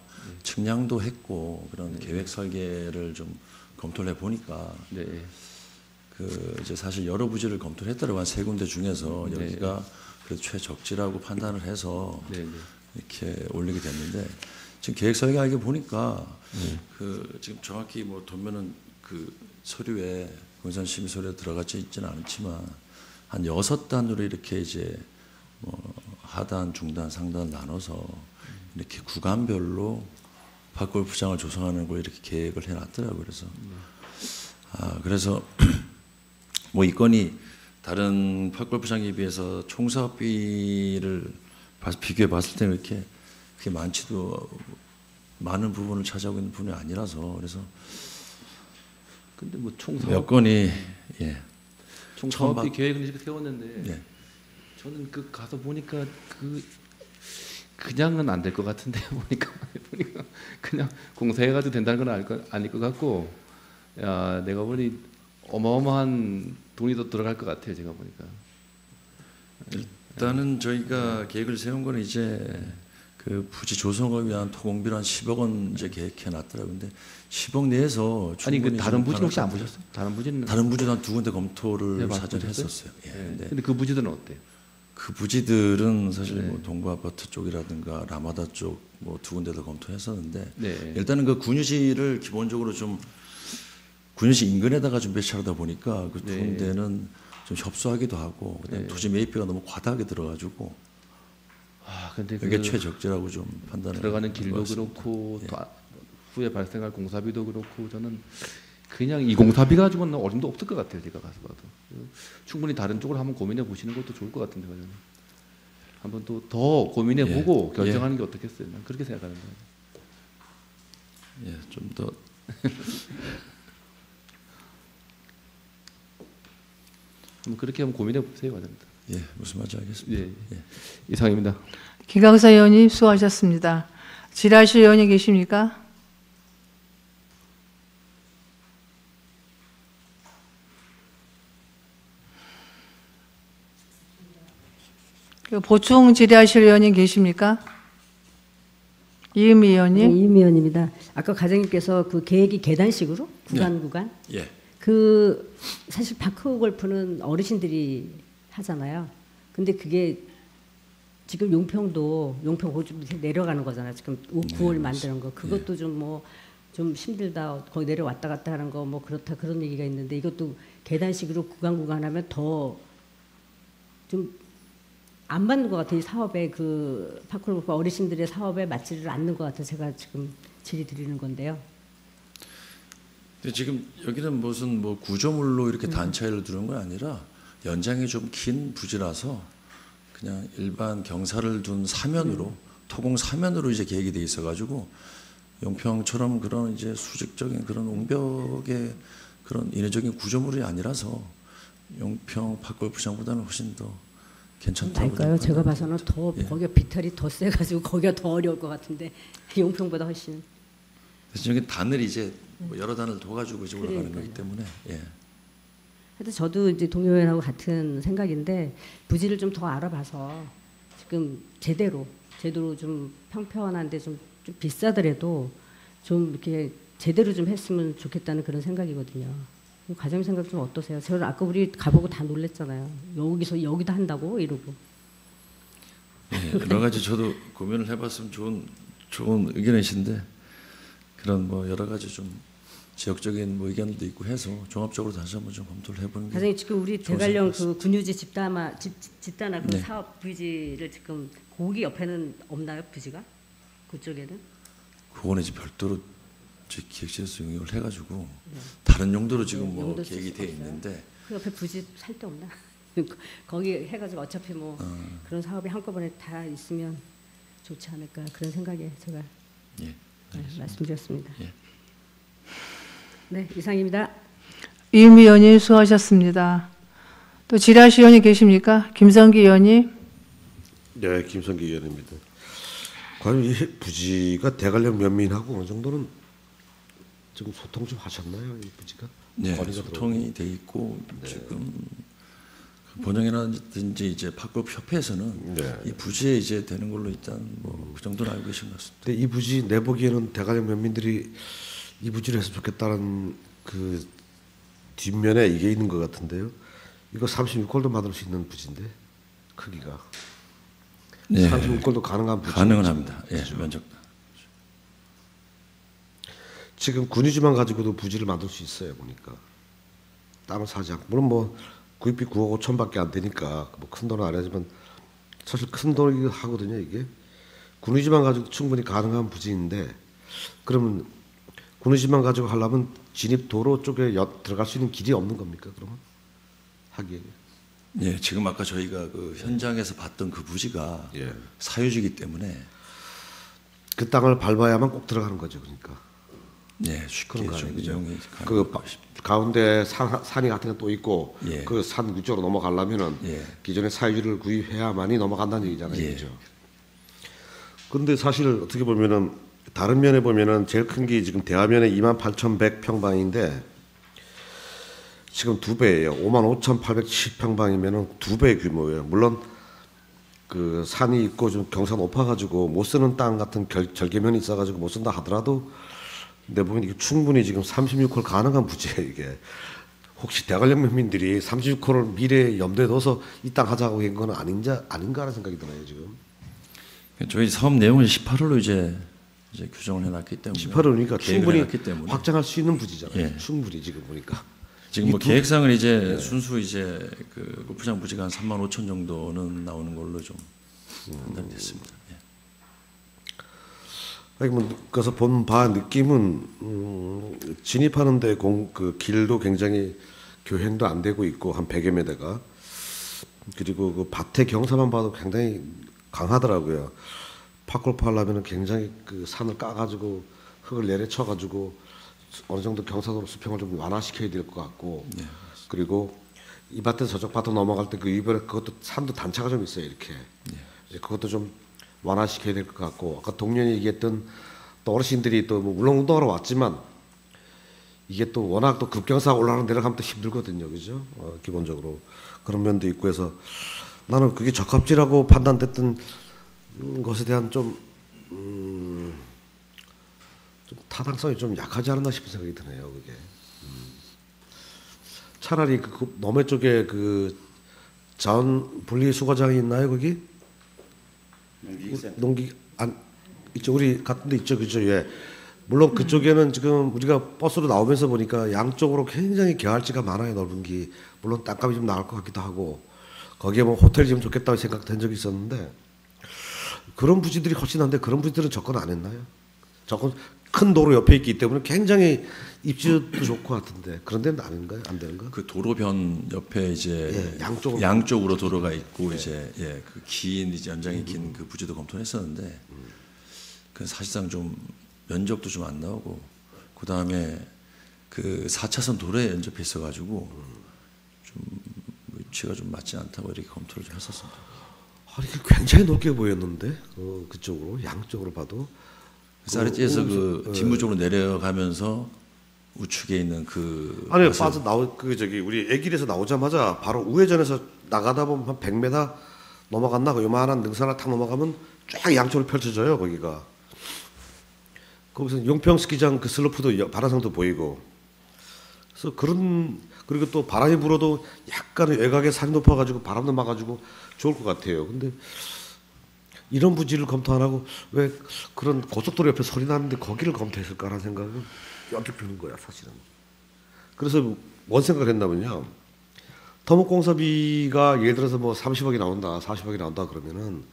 측량도 했고 그런 계획 설계를 좀 검토를 해 보니까
네.
그 이제 사실 여러 부지를 검토를 했더라고요. 한 세 군데 중에서 여기가 그 최적지라고 판단을 해서 이렇게 올리게 됐는데, 지금 계획 설계하게 보니까 그 지금 정확히 뭐 보면은 그 서류에 공산 심의 서류에 들어가지 있지는 않지만 한 6단으로 이렇게 이제 뭐 하단, 중단, 상단 나눠서 이렇게 구간별로 파크골프장을 조성하는 걸 이렇게 계획을 해놨더라고요. 그래서 그래서 뭐 이 건이 다른 파크골프장에 비해서 총사업비를 비교해 봤을 때는 이렇게 그게 많지도 많은 부분을 차지하고 있는 부분이 아니라서, 그래서
근데 뭐 총사업
몇 건이 예.
총사업비 계획을 이렇게 세웠는데
예.
저는 그 가서 보니까 그냥은 안 될 것 같은데 보니까 그냥 공사해가지고 된다는 건 아닐 것 같고, 야 내가 보니 어마어마한 돈이 더 들어갈 것 같아요, 제가 보니까.
일단은 저희가 계획을 세운 거는 이제 그 부지 조성을 위한 토공비로 한 10억 원 이제 계획해 놨더라고요. 근데 10억 내에서
아니 그 다른
좀
부지는 혹시 안
가능할 것
보셨어요? 다른 부지는
다른 부지도 한 두 군데 검토를
네,
사전에
보셨어요?
했었어요. 예.
근데 그 부지들은 어때요?
그 부지들은 사실 뭐 동부 아파트 쪽이라든가 라마다 쪽 뭐 두 군데 더 검토했었는데, 일단은 그 군유지를 기본적으로 좀 군유지 인근에다가 좀 배치하다 보니까 그 두 군데는 좀 협소하기도 하고, 그다음에 토지 매입비가 너무 과다하게 들어가지고
근데
이게
그
최적지라고 좀 판단을
들어가는 길도
해봤습니다.
그렇고 또 후에 발생할 공사비도 그렇고 저는 그냥 이 공사비 가지고는 어림도 없을 것 같아요, 제가 가서 봐도. 충분히 다른 쪽으로 한번 고민해 보시는 것도 좋을 것 같은데, 과장님. 한번 또 더 고민해 보고 결정하는 게 어떻겠어요? 난 그렇게 생각하는 거예요.
예, 좀 더
그렇게 한번 고민해 보세요, 과장님.
예, 무슨 말인지 알겠습니다.
예. 이상입니다.
김강사 의원님 수고하셨습니다. 질의하실 의원님 계십니까? 보충 질의하실 의원님 계십니까? 이은미 의원님.
네, 이은미 의원입니다. 아까 과장님께서 그 계획이 계단식으로 구간
예.
그 사실 파크 골프는 어르신들이 하잖아요. 근데 그게 지금 용평 고주 밑에 내려가는 거잖아요. 지금 9월 만드는 거. 그것도 좀 뭐 좀 힘들다. 거기 내려왔다 갔다 하는 거 뭐 그렇다 그런 얘기가 있는데, 이것도 계단식으로 구간 하면 더 좀 안 맞는 것 같아요. 이 사업에 그 파크 골프 어르신들의 사업에 맞지를 않는 것 같아서 제가 지금 질의 드리는 건데요.
근데 지금 여기는 무슨 뭐 구조물로 이렇게 단차를 두는 건 아니라 연장이 좀 긴 부지라서 그냥 일반 경사를 둔 사면으로 토공 사면으로 이제 계획이 돼 있어가지고 용평처럼 그런 이제 수직적인 그런 옹벽의 그런 인위적인 구조물이 아니라서 용평 파크골프장보다는 훨씬 더 괜찮다고.
알까요? 제가 봐서는 더 거기가 비탈이 더 세가지고 거기가 더 어려울 것 같은데 용평보다 훨씬.
그래서 여기 단을 이제 뭐 여러 단을 둬가지고 이제 올라가는 거기 때문에 예.
하여튼 저도 이제 동료 의원하고 같은 생각인데 부지를 좀 더 알아봐서 지금 제대로 좀 평평한데 좀 비싸더라도 좀 이렇게 제대로 좀 했으면 좋겠다는 그런 생각이거든요. 과장님 생각 좀 어떠세요? 저는 아까 우리 가보고 다 놀랬잖아요. 여기도 한다고 이러고.
네, 여러 가지 저도 고민을 해봤으면 좋은 의견이신데 그런 뭐 여러 가지 좀 지역적인 뭐 의견도 있고 해서 종합적으로 다시 한번 좀 검토를 해보는 게.
과장님 지금 우리 대관령 그 군유지 집단화 그
네.
사업 부지를 지금 거기 옆에는 없나요 부지가? 그쪽에는?
그거는 이제 별도로 저희 기획실에서 용역을 해가지고 다른 용도로 지금 뭐
용도 쓸
계획이
수가
돼
없어요?
있는데
그 옆에 부지 살 데 없나? 거기 해가지고 어차피 뭐 그런 사업이 한꺼번에 다 있으면 좋지 않을까 그런 생각에 제가
예,
말씀드렸습니다.
예.
네, 이상입니다.
이은미 의원님 수고하셨습니다. 또 지라시 의원이 계십니까? 김성기 의원님.
네, 김성기 의원입니다. 과연 이 부지가 대관령 면민하고 어느 정도는 좀 소통 좀 하셨나요? 이 부지가?
네,
건의가
소통이 돼 있고 지금 본영이라든지 이제 팝업 협회에서는
네.
이 부지에 이제 되는 걸로 일단 뭐 그 정도는 알고 계신 것 같습니다.
근데 이 부지 내 보기에는 대관령 면민들이 이 부지를 했으면 좋겠다는 그 뒷면에 이게 있는 것 같은데요. 이거 36골도 만들 수 있는 부지인데 크기가.
네.
36골도 가능한 부지.
가능은 합니다. 예,
그렇죠.
면적.
지금 군유지만 가지고도 부지를 만들 수 있어요 보니까. 땅을 사지 않고 물론 뭐 구입비 9억 5천밖에 안 되니까 뭐 큰 돈은 안 하지만 사실 큰 돈이 하거든요 이게. 군유지만 가지고 충분히 가능한 부지인데 그러면 군유지만 가지고 하려면 진입 도로 쪽에 들어갈 수 있는 길이 없는 겁니까 그러면 하기에?
예, 지금 아까 저희가 그 현장에서 봤던 그 부지가
예.
사유지이기 때문에
그 땅을 밟아야만 꼭 들어가는 거죠 그러니까.
네, 쉽게
그런 거
좀
아니죠?
이용이
그
가능합니다.
가운데 산이 같은 게 또 있고
예.
그 산 위쪽으로 넘어가려면은
예.
기존의 사유지를 구입해야만이 넘어간다는 얘기잖아요.
예.
그죠? 근데 사실 어떻게 보면은 다른 면에 보면은 제일 큰 게 지금 대화면에 28,100평방인데 지금 2배예요. 55,870평방이면은 2배 규모예요. 물론 그 산이 있고 좀 경사가 높아가지고 못 쓰는 땅 같은 절개면이 있어가지고 못 쓴다 하더라도 내 보기엔 이게 충분히 지금 36홀 가능한 부지예요 이게. 혹시 대관령 면민들이 36홀을 미래에 염두에 둬서 이 땅 하자고 한 건 아닌가 하는 생각이 드나요 지금.
저희 사업 내용을 18호로 이제 규정을 해놨기 때문에
18호니까 충분히
해놨기 때문에.
확장할 수 있는 부지잖아요.
예.
충분히 지금 보니까.
지금 뭐
이 두-
계획상은 이제 순수 이제 그 골프장 부지가 한 3만 5천 정도는 나오는 걸로 좀 판단이 됐습니다. 예.
아니 뭐 그래서 본 바 느낌은 진입하는데 그 길도 굉장히 교행도 안 되고 있고 한 100여 미터가 그리고 그 밭의 경사만 봐도 굉장히 강하더라고요. 팝골프 하려면은 굉장히 그 산을 까가지고 흙을 내려쳐가지고 어느 정도 경사도로 수평을 좀 완화시켜야 될 것 같고
네,
그리고 이 밭에서 저쪽 밭으로 넘어갈 때 그 이번에 그것도 산도 단차가 좀 있어요 이렇게. 이제 그것도 좀 완화시켜야 될 것 같고 아까 동년이 얘기했던 또 어르신들이 또 뭐 울릉도하러 왔지만 이게 또 워낙 또 급경사가 올라가는 내려가면 또 힘들거든요, 그죠? 기본적으로 그런 면도 있고 해서 나는 그게 적합지라고 판단됐던 것에 대한 좀 타당성이 좀 약하지 않았나 싶은 생각이 드네요, 그게. 차라리 그 너머 쪽에 그 자원 분리 수거장이 있나요, 거기? 농기 안 있죠, 우리 같은데 있죠, 그죠? 예. 물론 그쪽에는 지금 우리가 버스로 나오면서 보니까 양쪽으로 굉장히 개활지가 많아요, 넓은 게. 물론 땅값이 좀 나을 것 같기도 하고 거기에 뭐 호텔 지으면 좋겠다고 생각된 적이 있었는데 그런 부지들이 훨씬 한데 그런 부지들은 접근 안 했나요? 접근 큰 도로 옆에 있기 때문에 굉장히 입지도 좋고 같은데 그런 데는 아닌가요? 안 되는가?
그 도로변 옆에 이제
예, 양쪽으로.
양쪽으로 도로가 있고 이제 예, 그 긴 이제 연장이 긴 그 부지도 검토했었는데 그 사실상 좀 면적도 좀 안 나오고 그 다음에 그 4차선 도로에 연접해 있어가지고 좀 위치가 좀 맞지 않다고 이렇게 검토를 좀 했었습니다.
아니 굉장히 넓게 보였는데 그쪽으로 양쪽으로 봐도
사리지에서 그 뒷무 쪽으로 내려가면서 우측에 있는 그
아니
것을-
빠져 나오 그 저기 우리 애길에서 나오자마자 바로 우회전해서 나가다 보면 한 100m 넘어갔나 그 요만한 능선을 탁 넘어가면 쫙 양쪽으로 펼쳐져요 거기가. 거기서 용평 스키장 그 슬로프도 바라성도 보이고. 그래서 그런 그리고 또 바람이 불어도 약간 외곽에 산이 높아가지고 바람도 막아주고 좋을 것 같아요. 근데 이런 부지를 검토 안 하고 왜 그런 고속도로 옆에 소리 나는데 거기를 검토했을까라는 생각은 여기 드는 거야 사실은. 그래서 뭔 생각을 했냐면요. 토목공사비가 예를 들어서 뭐 30억이 나온다, 40억이 나온다 그러면은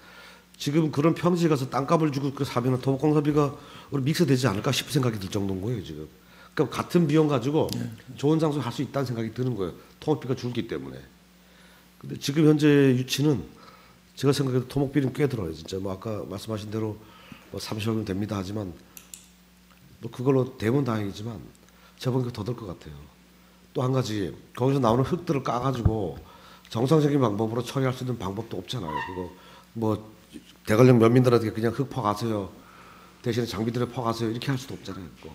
지금 그런 평지에 가서 땅값을 주고 그 사면은 토목공사비가 우리 믹스되지 않을까 싶은 생각이 들 정도인 거예요 지금. 그러니까 같은 비용 가지고 좋은 장소 할 수 있다는 생각이 드는 거예요. 토목비가 줄기 때문에. 근데 지금 현재 유치는 제가 생각해도 토목비는 꽤 들어요. 진짜 뭐 아까 말씀하신 대로 뭐 30억이면 됩니다 하지만 뭐 그걸로 되면 다행이지만 제가 보니까 더 들 것 같아요. 또 한 가지 거기서 나오는 흙들을 까가지고 정상적인 방법으로 처리할 수 있는 방법도 없잖아요. 그거 뭐 대관령 면민들한테 그냥 흙 퍼가세요. 대신에 장비들을 퍼가세요. 이렇게 할 수도 없잖아요. 그거.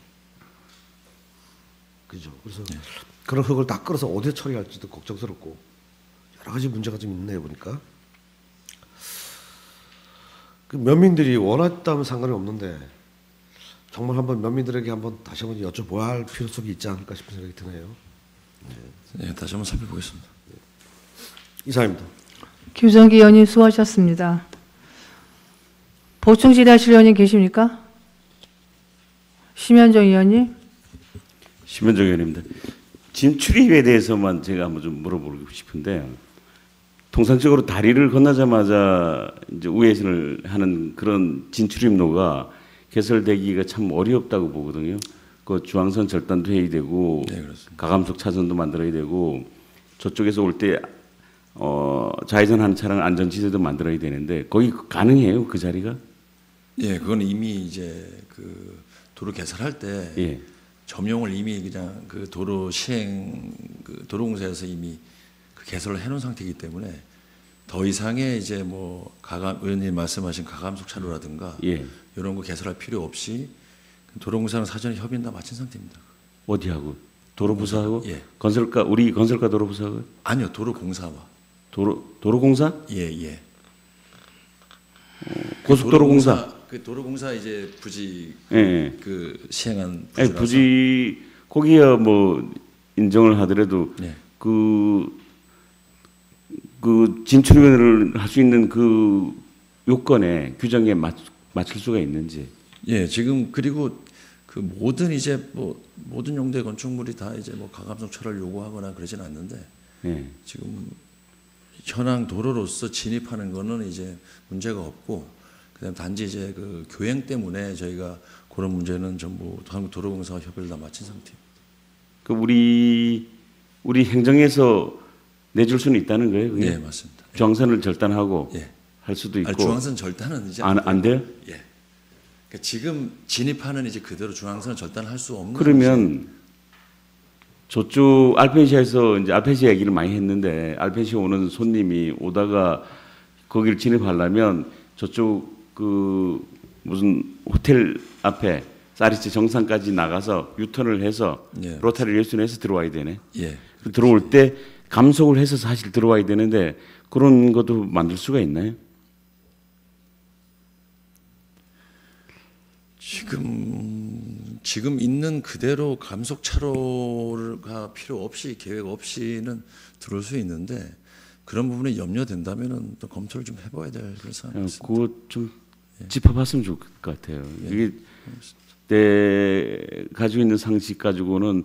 그죠. 그래서 그런 흙을 다 끌어서 어디에 처리할지도 걱정스럽고 여러 가지 문제가 좀 있네요 보니까. 그 면민들이 원했다면 상관이 없는데 정말 한번 면민들에게 한번 다시 한번 여쭤봐야 할 필요성이 있지 않을까 싶은 생각이 드네요.
네, 다시 한번 살펴보겠습니다.
이상입니다.
김성기 의원님 수고하셨습니다. 보충 질의하실 의원님 계십니까? 심현정 의원님.
심현정 의원입니다. 진출입에 대해서만 제가 한번 좀 물어보고 싶은데 통상적으로 다리를 건너자마자 이제 우회전을 하는 그런 진출입로가 개설되기가 참 어렵다고 보거든요. 그 중앙선 절단도 해야 되고
네,
가감속 차선도 만들어야 되고 저쪽에서 올 때 좌회전하는 차량 안전지대도 만들어야 되는데 거기 가능해요 그 자리가?
예, 그건 이미 이제 그 도로 개설할 때
예.
점용을 이미 그냥 그 도로 시행 그 도로공사에서 이미 그 개설을 해놓은 상태이기 때문에 더 이상의 이제 뭐 의원님 말씀하신 가감속 차로라든가
예.
이런 거 개설할 필요 없이 도로공사는 사전에 협의는 다 마친 상태입니다.
어디하고? 도로부사하고?
예.
건설가 우리 건설가 도로부사하고?
아니요, 도로공사와.
도로공사?
예, 예.
고속도로공사.
그 도로공사 이제 부지
예.
그 시행한
아니,
부지라서.
부지 거기야 뭐 인정을 하더라도
네.
그 진출을 할 수 있는 그 요건에 규정에 맞출 수가 있는지.
예, 지금 그리고 그 모든 이제 뭐 모든 용도의 건축물이 다 이제 뭐 가감성 철을 요구하거나 그러진 않는데
예.
지금 현황 도로로서 진입하는 거는 이제 문제가 없고 그다음 단지 이제 그 교행 때문에 저희가 그런 문제는 전부 한국도로공사와 협의를 다 마친 상태입니다.
그 우리 행정에서 내줄 수는 있다는 거예요? 그게?
네, 맞습니다.
중앙선을 절단하고
예.
할 수도 있고.
아니, 중앙선 절단은 이제
안 돼요?
예. 그러니까 지금 진입하는 이제 그대로 중앙선을 절단할 수 없는.
그러면 저쪽 알펜시아에서 이제 알펜시아 얘기를 많이 했는데 알펜시아 오는 손님이 오다가 거기를 진입하려면 저쪽 그 무슨 호텔 앞에 사리체 정상까지 나가서 유턴을 해서
예.
로타리 레슨해서 들어와야 되네.
예.
들어올 때 감속을 해서 사실 들어와야 되는데 그런 것도 만들 수가 있나요?
지금 있는 그대로 감속 차로가 필요 없이 계획 없이는 들어올 수 있는데 그런 부분에 염려된다면은 또 검토를 좀 해봐야 될 그런 상황이 있습니다.
그거 좀 짚어봤으면 좋을 것 같아요. 이게 내 가지고 있는 상식 가지고는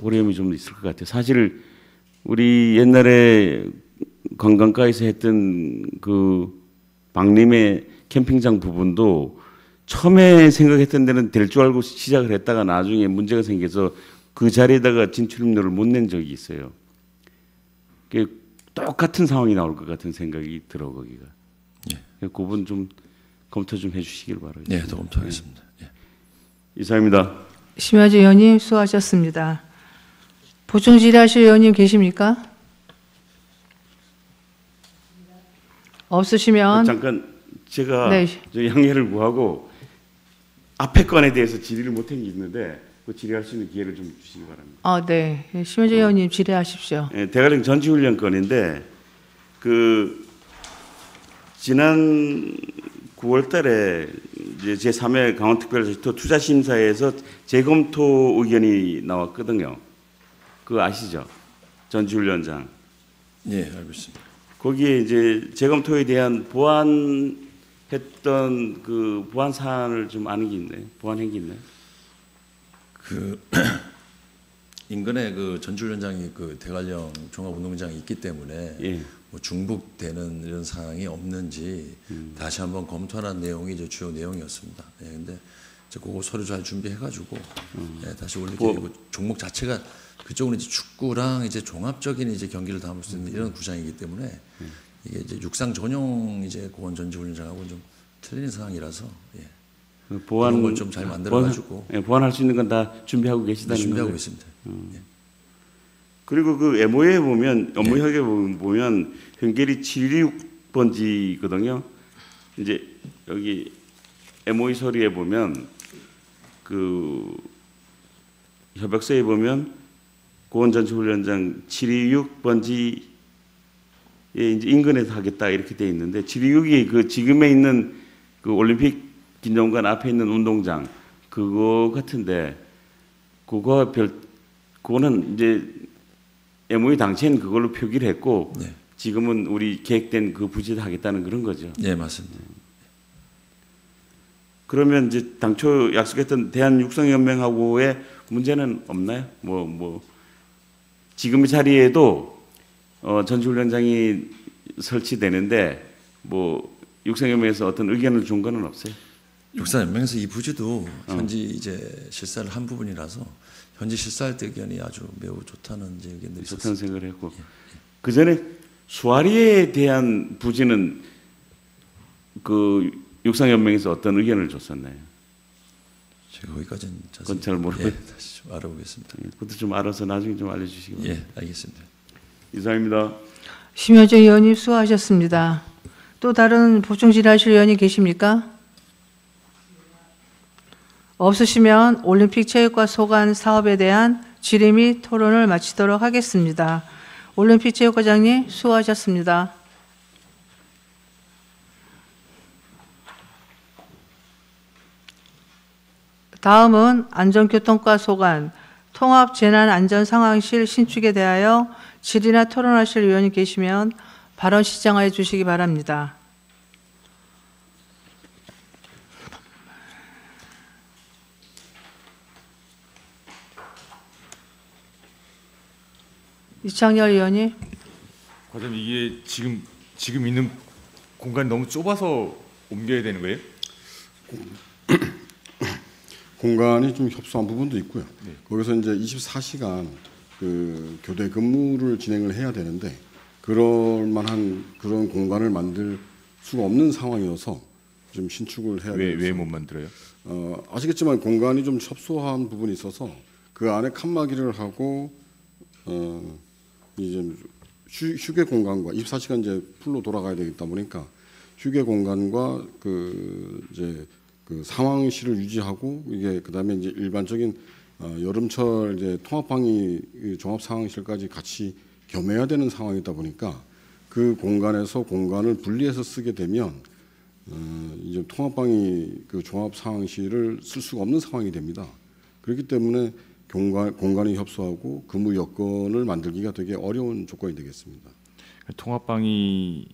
어려움이 좀 있을 것 같아요. 사실 우리 옛날에 관광가에서 했던 그 박림회 캠핑장 부분도 처음에 생각했던 데는 될 줄 알고 시작을 했다가 나중에 문제가 생겨서 그 자리에다가 진출입로를 못 낸 적이 있어요. 똑같은 상황이 나올 것 같은 생각이 들어 거기가.
예.
그 부분 좀 검토 좀 해주시길 바라요.
네, 더 검토하겠습니다. 예.
이상입니다.
심현정 의원님 수고하셨습니다. 보충 질의하실 의원님 계십니까? 없으시면
잠깐 제가
네.
저 양해를 구하고 앞에 건에 대해서 질의를 못한 게 있는데 그 질의할 수 있는 기회를 좀 주시기 바랍니다.
네. 심현정 의원님 질의하십시오.
예, 대관령 전지훈련 건인데 그 지난 9월달에 이제 제3회 강원특별자치도 투자심사에서 재검토 의견이 나왔거든요. 그거 아시죠? 전지훈련장.
예, 알고 있습니다.
거기에 이제 재검토에 대한 보완했던 그 보완 사안을 좀 아는 게 있나요? 보완 행기 있나요?
그 인근에 그 전지훈련장이 그 대관령 종합운동장이 있기 때문에
예.
뭐 중복되는 이런 상황이 없는지 다시 한번 검토하는 내용이 이제 주요 내용이었습니다. 예, 근데 이제 그거 서류 잘 준비해가지고 예, 다시 올리고 종목 자체가 그쪽은 이제 축구랑 이제 종합적인 이제 경기를 담을 수 있는 이런 구장이기 때문에 이게 이제 육상 전용 이제 고원 전지훈련장하고는 좀 틀린 상황이라서 예.
보완
걸 좀 잘 만들어가지고
보완할 수 있는 건 다 준비하고 계시다는
네, 준비하고
거죠?
있습니다. 예.
그리고 그 MO에 보면 업무협약에 보면 현결이 726번지거든요. 이제 여기 MOE 서류에 보면 그 협약서에 보면 고원전지훈련장 726번지에 이제 인근에서 하겠다 이렇게 돼 있는데 726이 그 지금에 있는 그 올림픽 기념관 앞에 있는 운동장 그거 같은데 그거는 이제 MOE 당시엔 그걸로 표기를 했고
네.
지금은 우리 계획된 그 부지를 하겠다는 그런 거죠.
네, 맞습니다.
그러면 이제 당초 약속했던 대한육상연맹하고의 문제는 없나요? 뭐 지금 자리에도 전지훈련장이 설치되는데 뭐 육상연맹에서 어떤 의견을 준 거는 없어요?
육상연맹에서 이 부지도 현지 이제 실사를 한 부분이라서 현지 실사할 때 의견이 아주 매우 좋다는 이제 의견들이
좋다는
있었습니다.
생각을 했고 그 전에 수아리에 대한 부지는 그 육상연맹에서 어떤 의견을 줬었나요?
제가 거기까지는
그건 잘 모르고
예, 다시 좀 알아보겠습니다.
그것도 좀 알아서 나중에 좀 알려주시기 바랍니다.
예, 알겠습니다.
이상입니다.
심현정 의원님 수고하셨습니다. 또 다른 보충 질의하실 의원이 계십니까? 없으시면 올림픽 체육과 소관 사업에 대한 질의 및 토론을 마치도록 하겠습니다. 올림픽 체육과장님 수고하셨습니다. 다음은 안전교통과 소관, 통합재난안전상황실 신축에 대하여 질의나 토론하실 의원이 계시면 발언 시작하여 주시기 바랍니다. 이창열 의원이.
과장님 이게 지금 있는 공간이 너무 좁아서 옮겨야 되는 거예요?
공간이 좀 협소한 부분도 있고요. 네. 거기서 이제 24시간 그 교대 근무를 진행을 해야 되는데 그럴 만한 그런 공간을 만들 수가 없는 상황이어서 좀 신축을 해야 돼요.
왜 못 만들어요?
아시겠지만 공간이 좀 협소한 부분이 있어서 그 안에 칸막이를 하고 이제 휴게 공간과 24시간 이제 풀로 돌아가야 되겠다 보니까 휴게 공간과 그 이제 그 상황실을 유지하고 이게 그다음에 이제 일반적인 여름철 이제 통합방위 종합 상황실까지 같이 겸해야 되는 상황이다 보니까 그 공간에서 공간을 분리해서 쓰게 되면 이제 통합방위 그 종합 상황실을 쓸 수가 없는 상황이 됩니다. 그렇기 때문에 공간이 협소하고 근무 여건을 만들기가 되게 어려운 조건이 되겠습니다.
통합방위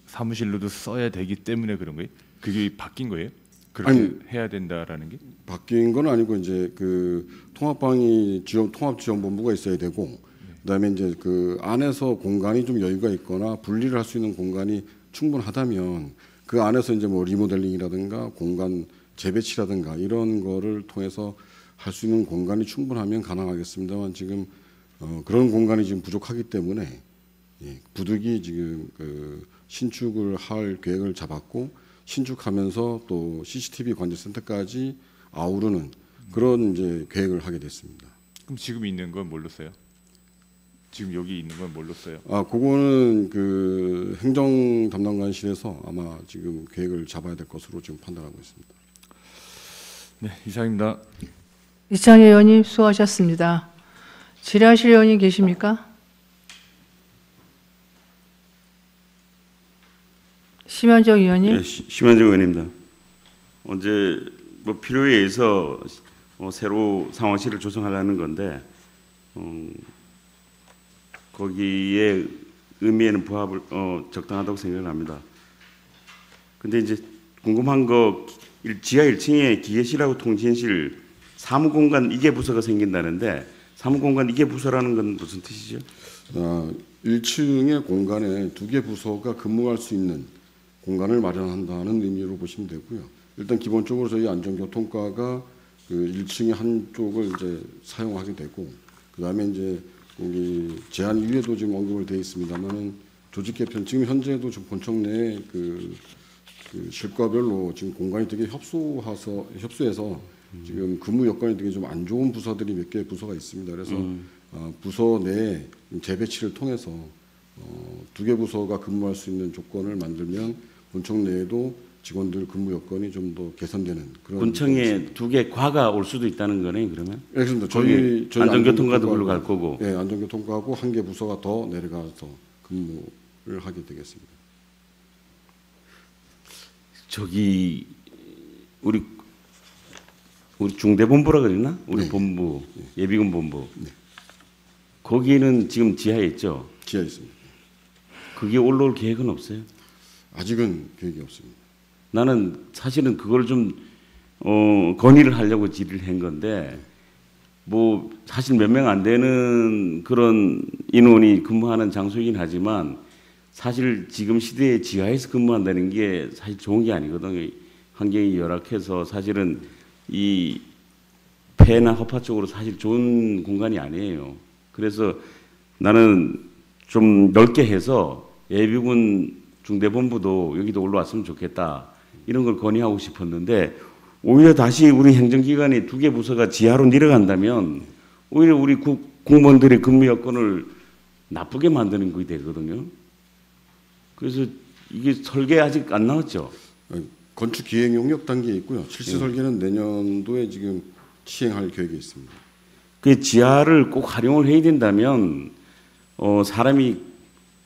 사무실로도 써야 되기 때문에 그런 거예요? 그게 바뀐 거예요? 그렇게
아니,
해야 된다라는 게?
바뀐 건 아니고 이제 그 통합방위 통합지원본부가 있어야 되고 그다음에 이제 그 안에서 공간이 좀 여유가 있거나 분리를 할 수 있는 공간이 충분하다면 그 안에서 이제 뭐 리모델링이라든가 공간 재배치라든가 이런 거를 통해서 할 수 있는 공간이 충분하면 가능하겠습니다만 지금 그런 공간이 지금 부족하기 때문에 부득이 지금 그 신축을 할 계획을 잡았고 신축하면서 또 CCTV 관제센터까지 아우르는 그런 이제 계획을 하게 됐습니다.
그럼 지금 있는 건 뭘로 써요? 지금 여기 있는 건 뭘로 써요?
그거는 그 행정 담당관실에서 아마 지금 계획을 잡아야 될 것으로 지금 판단하고 있습니다.
네, 이상입니다.
이창희 의원님 수고하셨습니다. 질의하실 의원님 계십니까? 심현정 의원님.
네, 심현정 의원입니다. 언제 뭐 필요에 의해서 새로 상황실을 조성하려는 건데 거기에 의미에는 부합을 적당하다고 생각을 합니다. 근데 이제 궁금한 거 지하 1층에 기계실하고 통신실 사무공간 이계 부서가 생긴다는데 사무공간 이계 부서라는 건 무슨 뜻이죠?
1층의 공간에 2개 부서가 근무할 수 있는 공간을 마련한다는 의미로 보시면 되고요. 일단 기본적으로 저희 안전교통과가 그 1층의 한쪽을 이제 사용하게 되고, 그다음에 이제 여기 제안 이외에도 지금 언급을 되어 있습니다만은 조직 개편 지금 현재도 지금 본청 내에 그 실과별로 지금 공간이 되게 협소해서 지금 근무 여건이 되게 좀 안 좋은 부서들이 몇 개 부서가 있습니다. 그래서 부서 내에 재배치를 통해서 2개 부서가 근무할 수 있는 조건을 만들면 본청 내에도 직원들 근무 여건이 좀 더 개선되는 그런.
본청에 2개 과가 올 수도 있다는 거네 그러면?
네, 그렇습니다. 저희
안전교통과도 글로 갈 거고.
네, 안전교통과하고 1개 부서가 더 내려가서 근무를 하게 되겠습니다.
저기 우리 중대본부라 그러나? 우리
네.
본부
네.
예비군 본부.
네.
거기는 지금 지하에 있죠?
지하에 있습니다.
그게 올라올 계획은 없어요?
아직은 계획이 없습니다.
나는 사실은 그걸 좀 건의를 하려고 질의를 한 건데 뭐 사실 몇 명 안 되는 그런 인원이 근무하는 장소이긴 하지만 사실 지금 시대에 지하에서 근무한다는 게 사실 좋은 게 아니거든요. 환경이 열악해서 사실은 이 폐나 허파 쪽으로 사실 좋은 공간이 아니에요. 그래서 나는 좀 넓게 해서 예비군 중대본부도 여기도 올라왔으면 좋겠다. 이런 걸 건의하고 싶었는데 오히려 다시 우리 행정기관의 2개 부서가 지하로 내려간다면 오히려 우리 공무원들의 근무 여건을 나쁘게 만드는 것이 되거든요. 그래서 이게 설계 아직 안 나왔죠?
건축 기획 용역 단계에 있고요. 실시 설계는 내년도에 지금 시행할 계획이 있습니다.
그 지하를 꼭 활용을 해야 된다면 사람이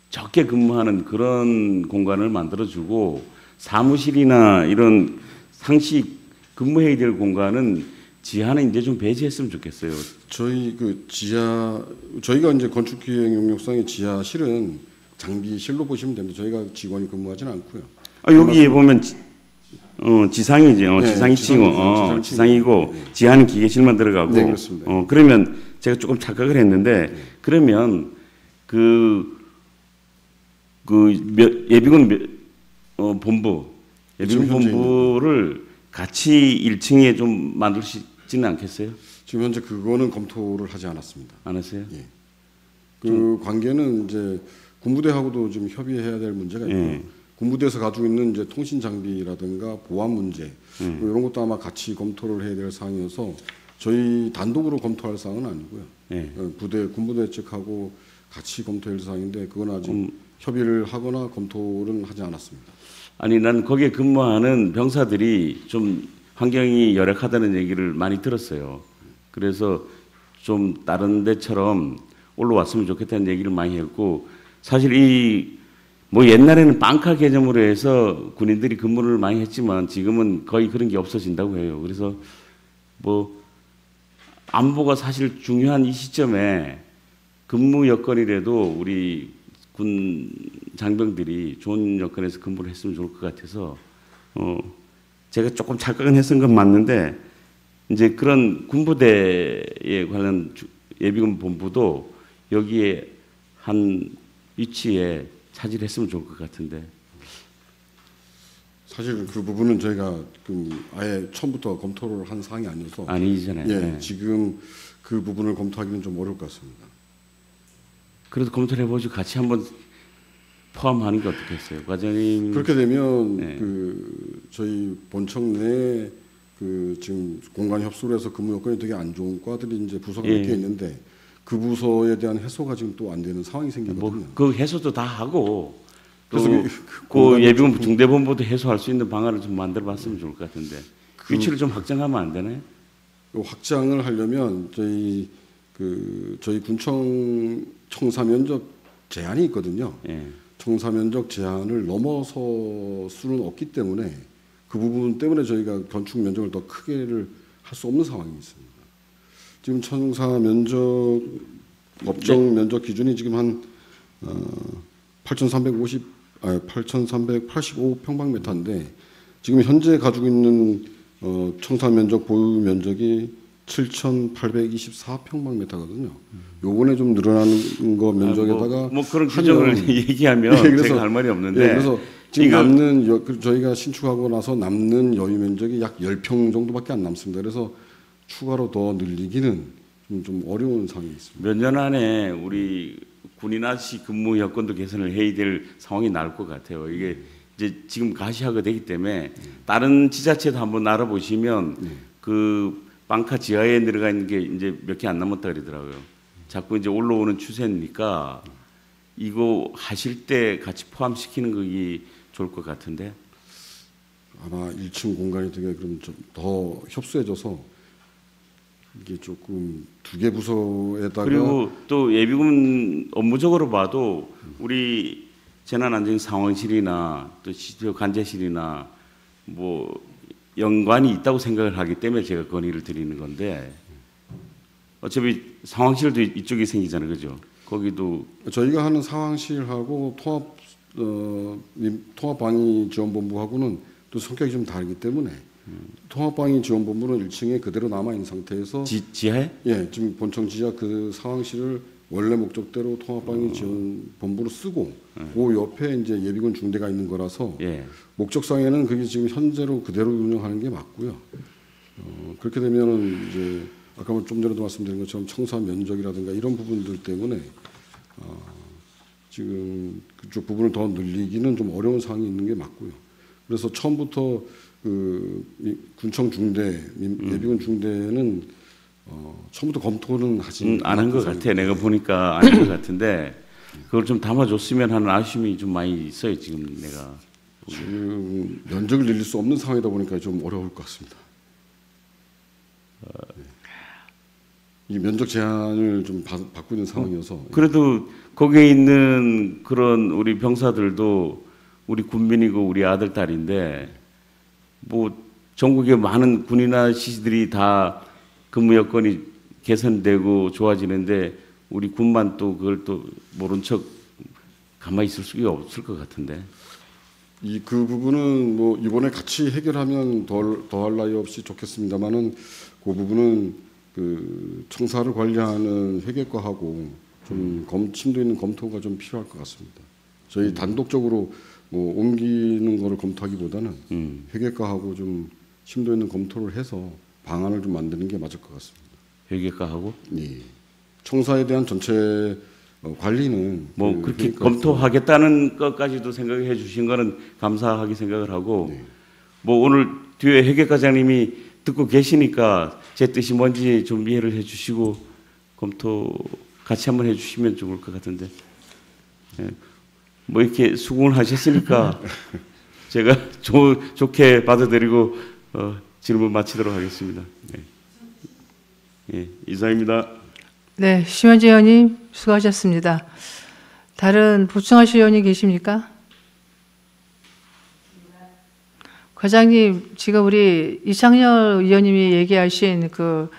적게 근무하는 그런 공간을 만들어주고 사무실이나 이런 상시 근무해야 될 공간은 지하는 이제 좀 배제했으면 좋겠어요.
저희가 이제 건축 기획 용역상의 지하실은 장비실로 보시면 됩니다. 저희가 직원이 근무하지는 않고요.
여기에 보면 지상이죠.
네,
지상 2층, 지상이고
네.
지하는 기계실만 들어가고.
네, 그렇습니다.
그러면 제가 조금 착각을 했는데 그러면 예비군 본부를 같이 1층에 좀 만들 수 있지는 않겠어요?
지금 현재 그거는 검토를 하지 않았습니다.
안 했어요?
예. 그 관계는 이제 군부대하고도 좀 협의해야 될 문제가 있고
예.
군부대에서 가지고 있는 이제 통신 장비라든가 보안 문제 이런 것도 아마 같이 검토를 해야 될 사항이어서 저희 단독으로 검토할 사항은 아니고요.
예.
군부대 측하고 같이 검토할 사항인데 그건 아직 협의를 하거나 검토는 하지 않았습니다.
아니 난 거기에 근무하는 병사들이 좀 환경이 열악하다는 얘기를 많이 들었어요. 그래서 좀 다른 데처럼 올라왔으면 좋겠다는 얘기를 많이 했고 사실 뭐 옛날에는 빵카 개념으로 해서 군인들이 근무를 많이 했지만 지금은 거의 그런 게 없어진다고 해요. 그래서 뭐 안보가 사실 중요한 이 시점에 근무 여건이라도 우리 군 장병들이 좋은 여건에서 근무를 했으면 좋을 것 같아서 제가 조금 착각은 했은 건 맞는데 이제 그런 군부대에 관한 예비군 본부도 여기에 한 위치에 차지했으면 좋을 것 같은데.
사실 그 부분은 저희가 아예 처음부터 검토를 한 사항이 아니어서
아니잖아요.
예,
네.
지금 그 부분을 검토하기는 좀 어려울 것 같습니다.
그래도 검토를 해보시고 같이 한번 포함하는 게 어떻겠어요, 과장님?
그렇게 되면
네.
저희 본청 내에 지금 공간 협소를 해서 근무 여건이 되게 안 좋은 과들이 이제 부서가 몇 개 있는데 그 부서에 대한 해소가 지금 또 안 되는 상황이 생기거든요.
그 해소도 다 하고 또
그래서
그 예비군 중대본부도 해소할 수 있는 방안을 좀 만들어봤으면 좋을 것 같은데 위치를 좀 확정하면 안 되나요?
확장을 하려면 저희 군청 청사 면적 제한이 있거든요.
예.
청사 면적 제한을 넘어설 수는 없기 때문에 그 부분 때문에 저희가 건축 면적을 더 크게를 할 수 없는 상황이 있습니다. 지금 청사 면적 법정 면적 기준이 지금 한 8,385 평방미터인데 지금 현재 가지고 있는 청사 면적 보유 면적이 7,824 평방미터거든요. 요번에 좀 늘어나는 거 면적에다가
뭐 그런 규정을 얘기하면
네, 그래서,
제가 할 말이 없는데.
네, 그래서 지금
이거,
남는 저희가 신축하고 나서 남는 여유 면적이 약 10평 정도밖에 안 남습니다. 그래서 추가로 더 늘리기는 좀 어려운 상황이 있습니다.
몇 년 안에 우리 군인아시 근무 여건도 개선을 해야 될 상황이 나올 것 같아요. 이게 이제 지금 가시화가 되기 때문에 다른 지자체도 한번 알아보시면 그 방카 지하에 들어가 있는 게 이제 몇 개 안 남았다 그러더라고요. 자꾸 이제 올라오는 추세니까 이거 하실 때 같이 포함시키는 것이 좋을 것 같은데.
아마 1층 공간이 되게 그럼 좀 더 협소해져서 이게 조금 두 개 부서에다가
그리고 또 예비군 업무적으로 봐도 우리 재난안전 상황실이나 또 시설 관제실이나 뭐 연관이 있다고 생각을 하기 때문에 제가 건의를 드리는 건데 어차피 상황실도 이쪽에 생기잖아요, 그죠? 거기도
저희가 하는 상황실하고 통합방위지원본부하고는 또 성격이 좀 다르기 때문에 통합방위지원본부는 1층에 그대로 남아 있는 상태에서
지하에?
예, 지금 본청 지하 그 상황실을 원래 목적대로 통합방위지원본부로 쓰고 그 옆에 이제 예비군 중대가 있는 거라서
예.
목적상에는 그게 지금 현재로 그대로 운영하는 게 맞고요. 그렇게 되면은 이제 아까 좀 전에도 말씀드린 것처럼 청사 면적이라든가 이런 부분들 때문에 지금 그쪽 부분을 더 늘리기는 좀 어려운 상황이 있는 게 맞고요. 그래서 처음부터 그 군청 중대, 예비군 중대는 처음부터 검토는 하지
안 한 것 같아. 내가 보니까 안 한 것 같은데 그걸 좀 담아줬으면 하는 아쉬움이 좀 많이 있어요. 지금 내가
지금 면적을 늘릴 수 없는 상황이다 보니까 좀 어려울 것 같습니다. 이 면적 제한을 좀 받고 있는 상황이어서.
그래도 거기에 있는 그런 우리 병사들도 우리 군민이고 우리 아들 딸인데 뭐 전국의 많은 군이나 시들이 다 근무 여건이 개선되고 좋아지는데 우리 군만 또 그걸 또 모른 척 가만히 있을 수가 없을 것 같은데.
그 부분은 뭐 이번에 같이 해결하면 더할 나위 없이 좋겠습니다만은 그 부분은 그 청사를 관리하는 회계과하고 좀 심도 있는 검토가 좀 필요할 것 같습니다. 저희 단독적으로 뭐 옮기는 거를 검토하기보다는 회계과하고 좀 심도 있는 검토를 해서 방안을 좀 만드는 게 맞을 것 같습니다.
회계과하고?
네. 청사에 대한 전체 관리는
뭐 그렇게 검토하겠다는 것까지도 생각해 주신 거는 감사하게 생각을 하고
네.
뭐 오늘 뒤에 회계과장님이 듣고 계시니까 제 뜻이 뭔지 좀 이해를 해 주시고 검토 같이 한번 해 주시면 좋을 것 같은데. 예. 뭐 이렇게 수긍을 하셨으니까 제가 좋게 받아들이고 질문 마치도록 하겠습니다. 네. 예, 이상입니다.
네, 심현재 의원님 수고하셨습니다. 다른 보충하실 의원이 계십니까? 과장님, 지금 우리 이창열 의원님이 얘기하신 그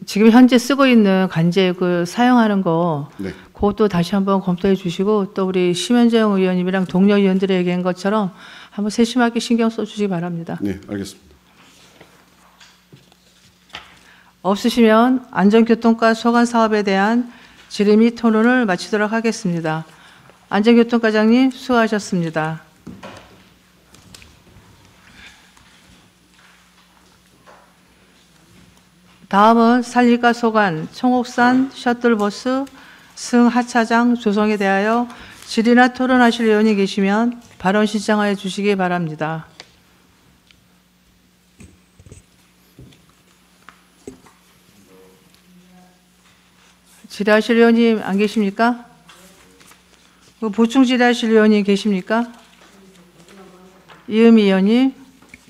지금 현재 쓰고 있는 관제 사용하는 거,
네.
그것도 다시 한번 검토해 주시고 또 우리 심현정 의원님이랑 동료 의원들이 얘기한 것처럼 한번 세심하게 신경 써주시기 바랍니다.
네, 알겠습니다.
없으시면 안전교통과 소관 사업에 대한 질의 및 토론을 마치도록 하겠습니다. 안전교통과장님 수고하셨습니다. 다음은 산림과 소관, 청옥산 셔틀버스 승하차장 조성에 대하여 질의나 토론하실 의원이 계시면 발언 신청하여 주시기 바랍니다. 질의하실 의원님 안 계십니까? 보충 질의하실 의원이 계십니까? 이은미 의원님.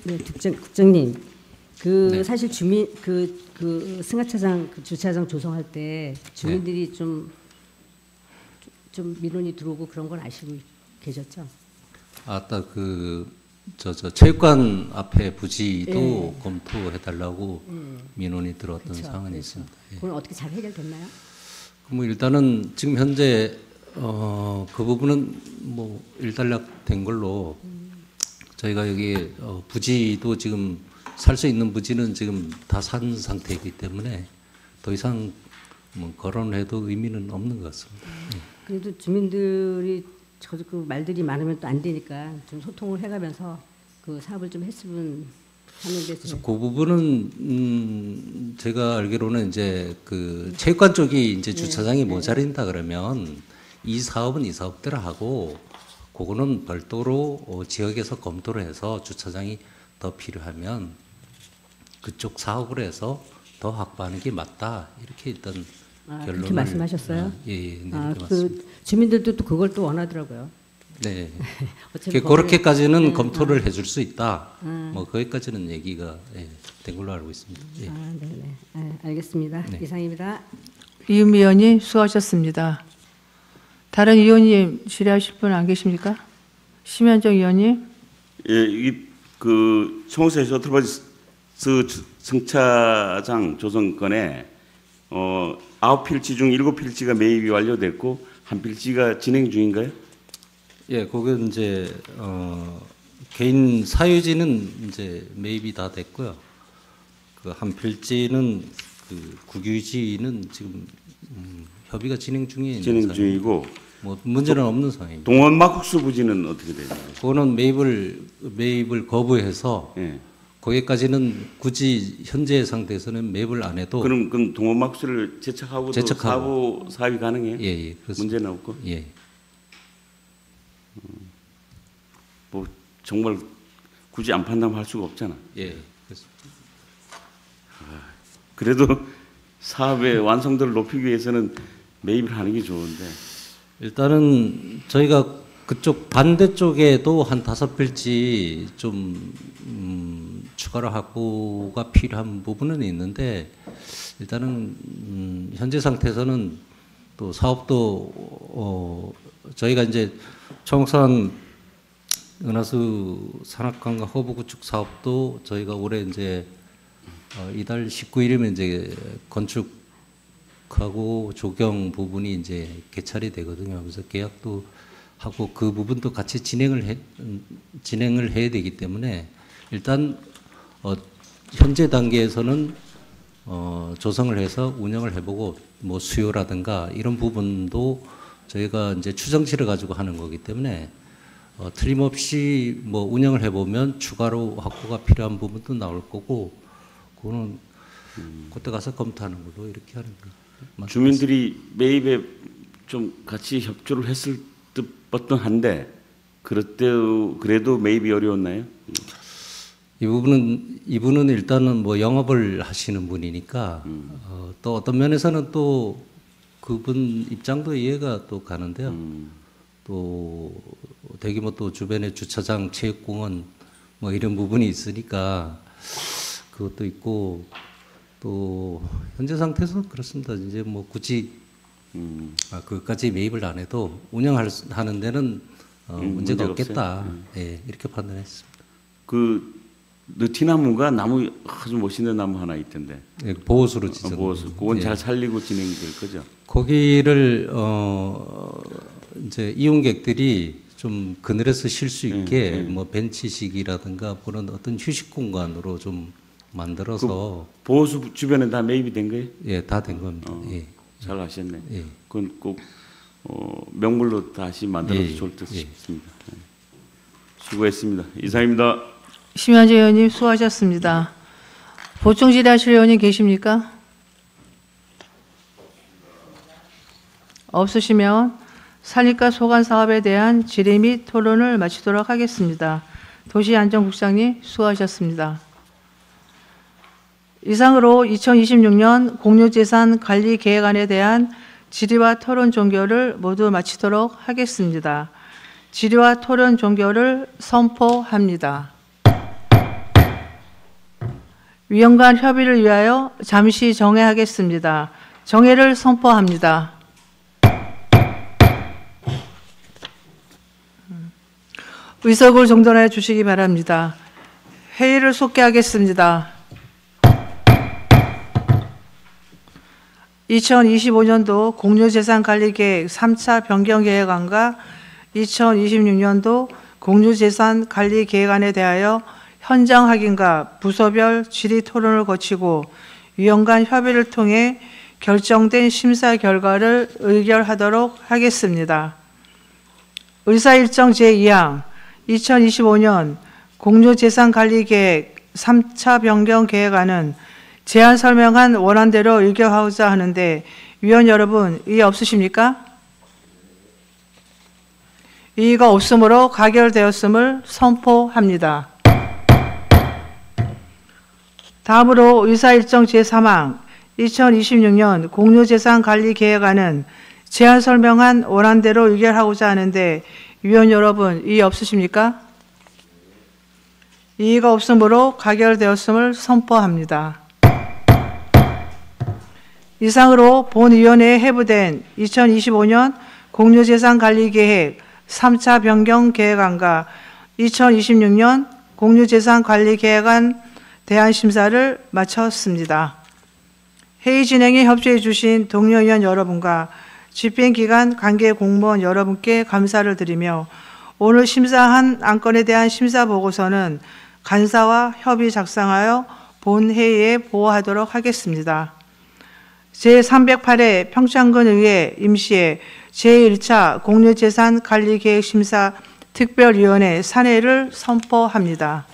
네, 국장님. 그 사실 주민 그 승하차장 그 주차장 조성할 때 주민들이 좀 민원이 들어오고 그런 걸 아시고 계셨죠?
아따 저 체육관 앞에 부지도 검토해달라고 민원이 들어왔던
그쵸,
상황이
그렇죠.
있습니다. 예.
그건 어떻게 잘 해결됐나요?
뭐 일단은 지금 현재 그 부분은 뭐 일단락된 걸로 저희가 여기 부지도 지금 살 수 있는 부지는 지금 다 산 상태이기 때문에 더 이상 뭐 거론을 해도 의미는 없는 것 같습니다.
그래도 주민들이 그 말들이 많으면 또 안 되니까 좀 소통을 해가면서 그 사업을 좀 했으면 하는데.
그래서 그 부분은 제가 알기로는 이제 그 체육관 쪽이 이제 주차장이 모자란다 그러면 이 사업은 이 사업대로 하고 그거는 별도로 지역에서 검토를 해서 주차장이 더 필요하면 그쪽 사업을 해서 더 확보하는 게 맞다 이렇게 일단 결론을
그렇게 말씀하셨어요?
예, 네,
그 주민들도 또 그걸 또 원하더라고요.
네.
어차피
그렇게까지는 검토를 해줄 수 있다. 뭐 거기까지는 얘기가 된 걸로 알고 있습니다. 예.
네네. 알겠습니다.
네.
이상입니다.
이은미 의원님 수고하셨습니다. 다른 의원님 질의하실 분 안 계십니까? 심현정 의원님.
예, 그 총세 셔틀버스 승차장 조성 건에 9필지 중 7필지가 매입이 완료됐고 1필지가 진행 중인가요?
예, 그게 이제 개인 사유지는 이제 매입이 다 됐고요. 그 한 필지는 그 국유지는 지금 협의가 진행 중에
진행 중이고
뭐 문제는 없는 상황입니다.
동원 막국수 부지는 어떻게 되나요?
그거는 매입을 거부해서 거기까지는 굳이 현재 상태에서는 매입을 안 해도
그럼 동원 막국수를 제척하고 사업이 가능해요?
예, 그렇습니다.
문제는 없고.
예.
뭐 정말 굳이 안 판단할 수가 없잖아.
예, 그렇습니다.
그래도 사업의 완성도를 높이기 위해서는 매입을 하는 게 좋은데.
일단은 저희가 그쪽 반대쪽에도 한 5필지 좀 추가로 확보가 필요한 부분은 있는데 일단은 현재 상태에서는 또 사업도 저희가 이제 청산 은하수 산악관과 허브 구축 사업도 저희가 올해 이제 이달 19일이면 이제 건축하고 조경 부분이 이제 개찰이 되거든요. 그래서 계약도 하고 그 부분도 같이 진행을 해야 되기 때문에 일단 현재 단계에서는 조성을 해서 운영을 해보고 뭐 수요라든가 이런 부분도 저희가 이제 추정치를 가지고 하는 거기 때문에 틀림없이 뭐 운영을 해보면 추가로 확보가 필요한 부분도 나올 거고 그거는 그때 가서 검토하는 걸로 이렇게 하는 거예요.
주민들이 매입에 좀 같이 협조를 했을 듯한데 그래도 매입이 어려웠나요?
이분은 일단은 뭐 영업을 하시는 분이니까 또 어떤 면에서는 또 그분 입장도 이해가 또 가는데요. 또 대규모 또 주변에 주차장, 체육공원 뭐 이런 부분이 있으니까 그것도 있고 또 현재 상태에서는 그렇습니다. 이제 뭐 굳이 그까지 매입을 안 해도 운영하는 데는 문제가 없겠다. 예, 이렇게 판단했습니다.
그 느티나무가 나무 아주 멋있는 나무 하나 있던데.
예, 보호수로 지정.
보호수. 그건 잘 살리고 진행될 거죠.
거기를 이제 이용객들이 좀 그늘에서 쉴 수 있게 뭐 벤치식이라든가 그런 어떤 휴식 공간으로 좀 만들어서
그 보호수 주변에 다 매입이 된 거예요?
예, 다 된 겁니다. 예.
잘 하셨네.
예.
그건 꼭 명물로 다시 만들어서 좋을 듯 싶습니다. 수고했습니다. 이상입니다.
심현정 의원님 수고하셨습니다. 보충 질의하실 의원님 계십니까? 없으시면 산림과 소관 사업에 대한 질의 및 토론을 마치도록 하겠습니다. 도시안전국장님 수고하셨습니다. 이상으로 2026년 공유재산 관리 계획안에 대한 질의와 토론 종결을 모두 마치도록 하겠습니다. 질의와 토론 종결을 선포합니다. 위원 간 협의를 위하여 잠시 정회하겠습니다. 정회를 선포합니다. 의석을 정돈해 주시기 바랍니다. 회의를 속개하겠습니다. 2025년도 공유재산관리계획 3차 변경계획안과 2026년도 공유재산관리계획안에 대하여 현장 확인과 부서별 질의 토론을 거치고 위원 간 협의를 통해 결정된 심사 결과를 의결하도록 하겠습니다. 의사일정 제2항 2025년 공유재산관리계획 3차 변경계획안은 제안 설명한 원안대로 의결하고자 하는데 위원 여러분, 이의 없으십니까? 이의가 없으므로 가결되었음을 선포합니다. 다음으로 의사일정 제3항 2026년 공유재산관리계획안은 제안 설명한 원안대로 의결하고자 하는데 위원 여러분, 이의 없으십니까? 이의가 없으므로 가결되었음을 선포합니다. 이상으로 본위원회에 회부된 2025년 공유재산관리계획 3차 변경계획안과 2026년 공유재산관리계획안 대안 심사를 마쳤습니다. 회의 진행에 협조해 주신 동료 의원 여러분과 집행기관 관계 공무원 여러분께 감사를 드리며 오늘 심사한 안건에 대한 심사보고서는 간사와 협의 작성하여 본회의에 보고하도록 하겠습니다. 제308회 평창군의회 임시회 제1차 공유재산관리계획 심사 특별위원회 산회를 선포합니다.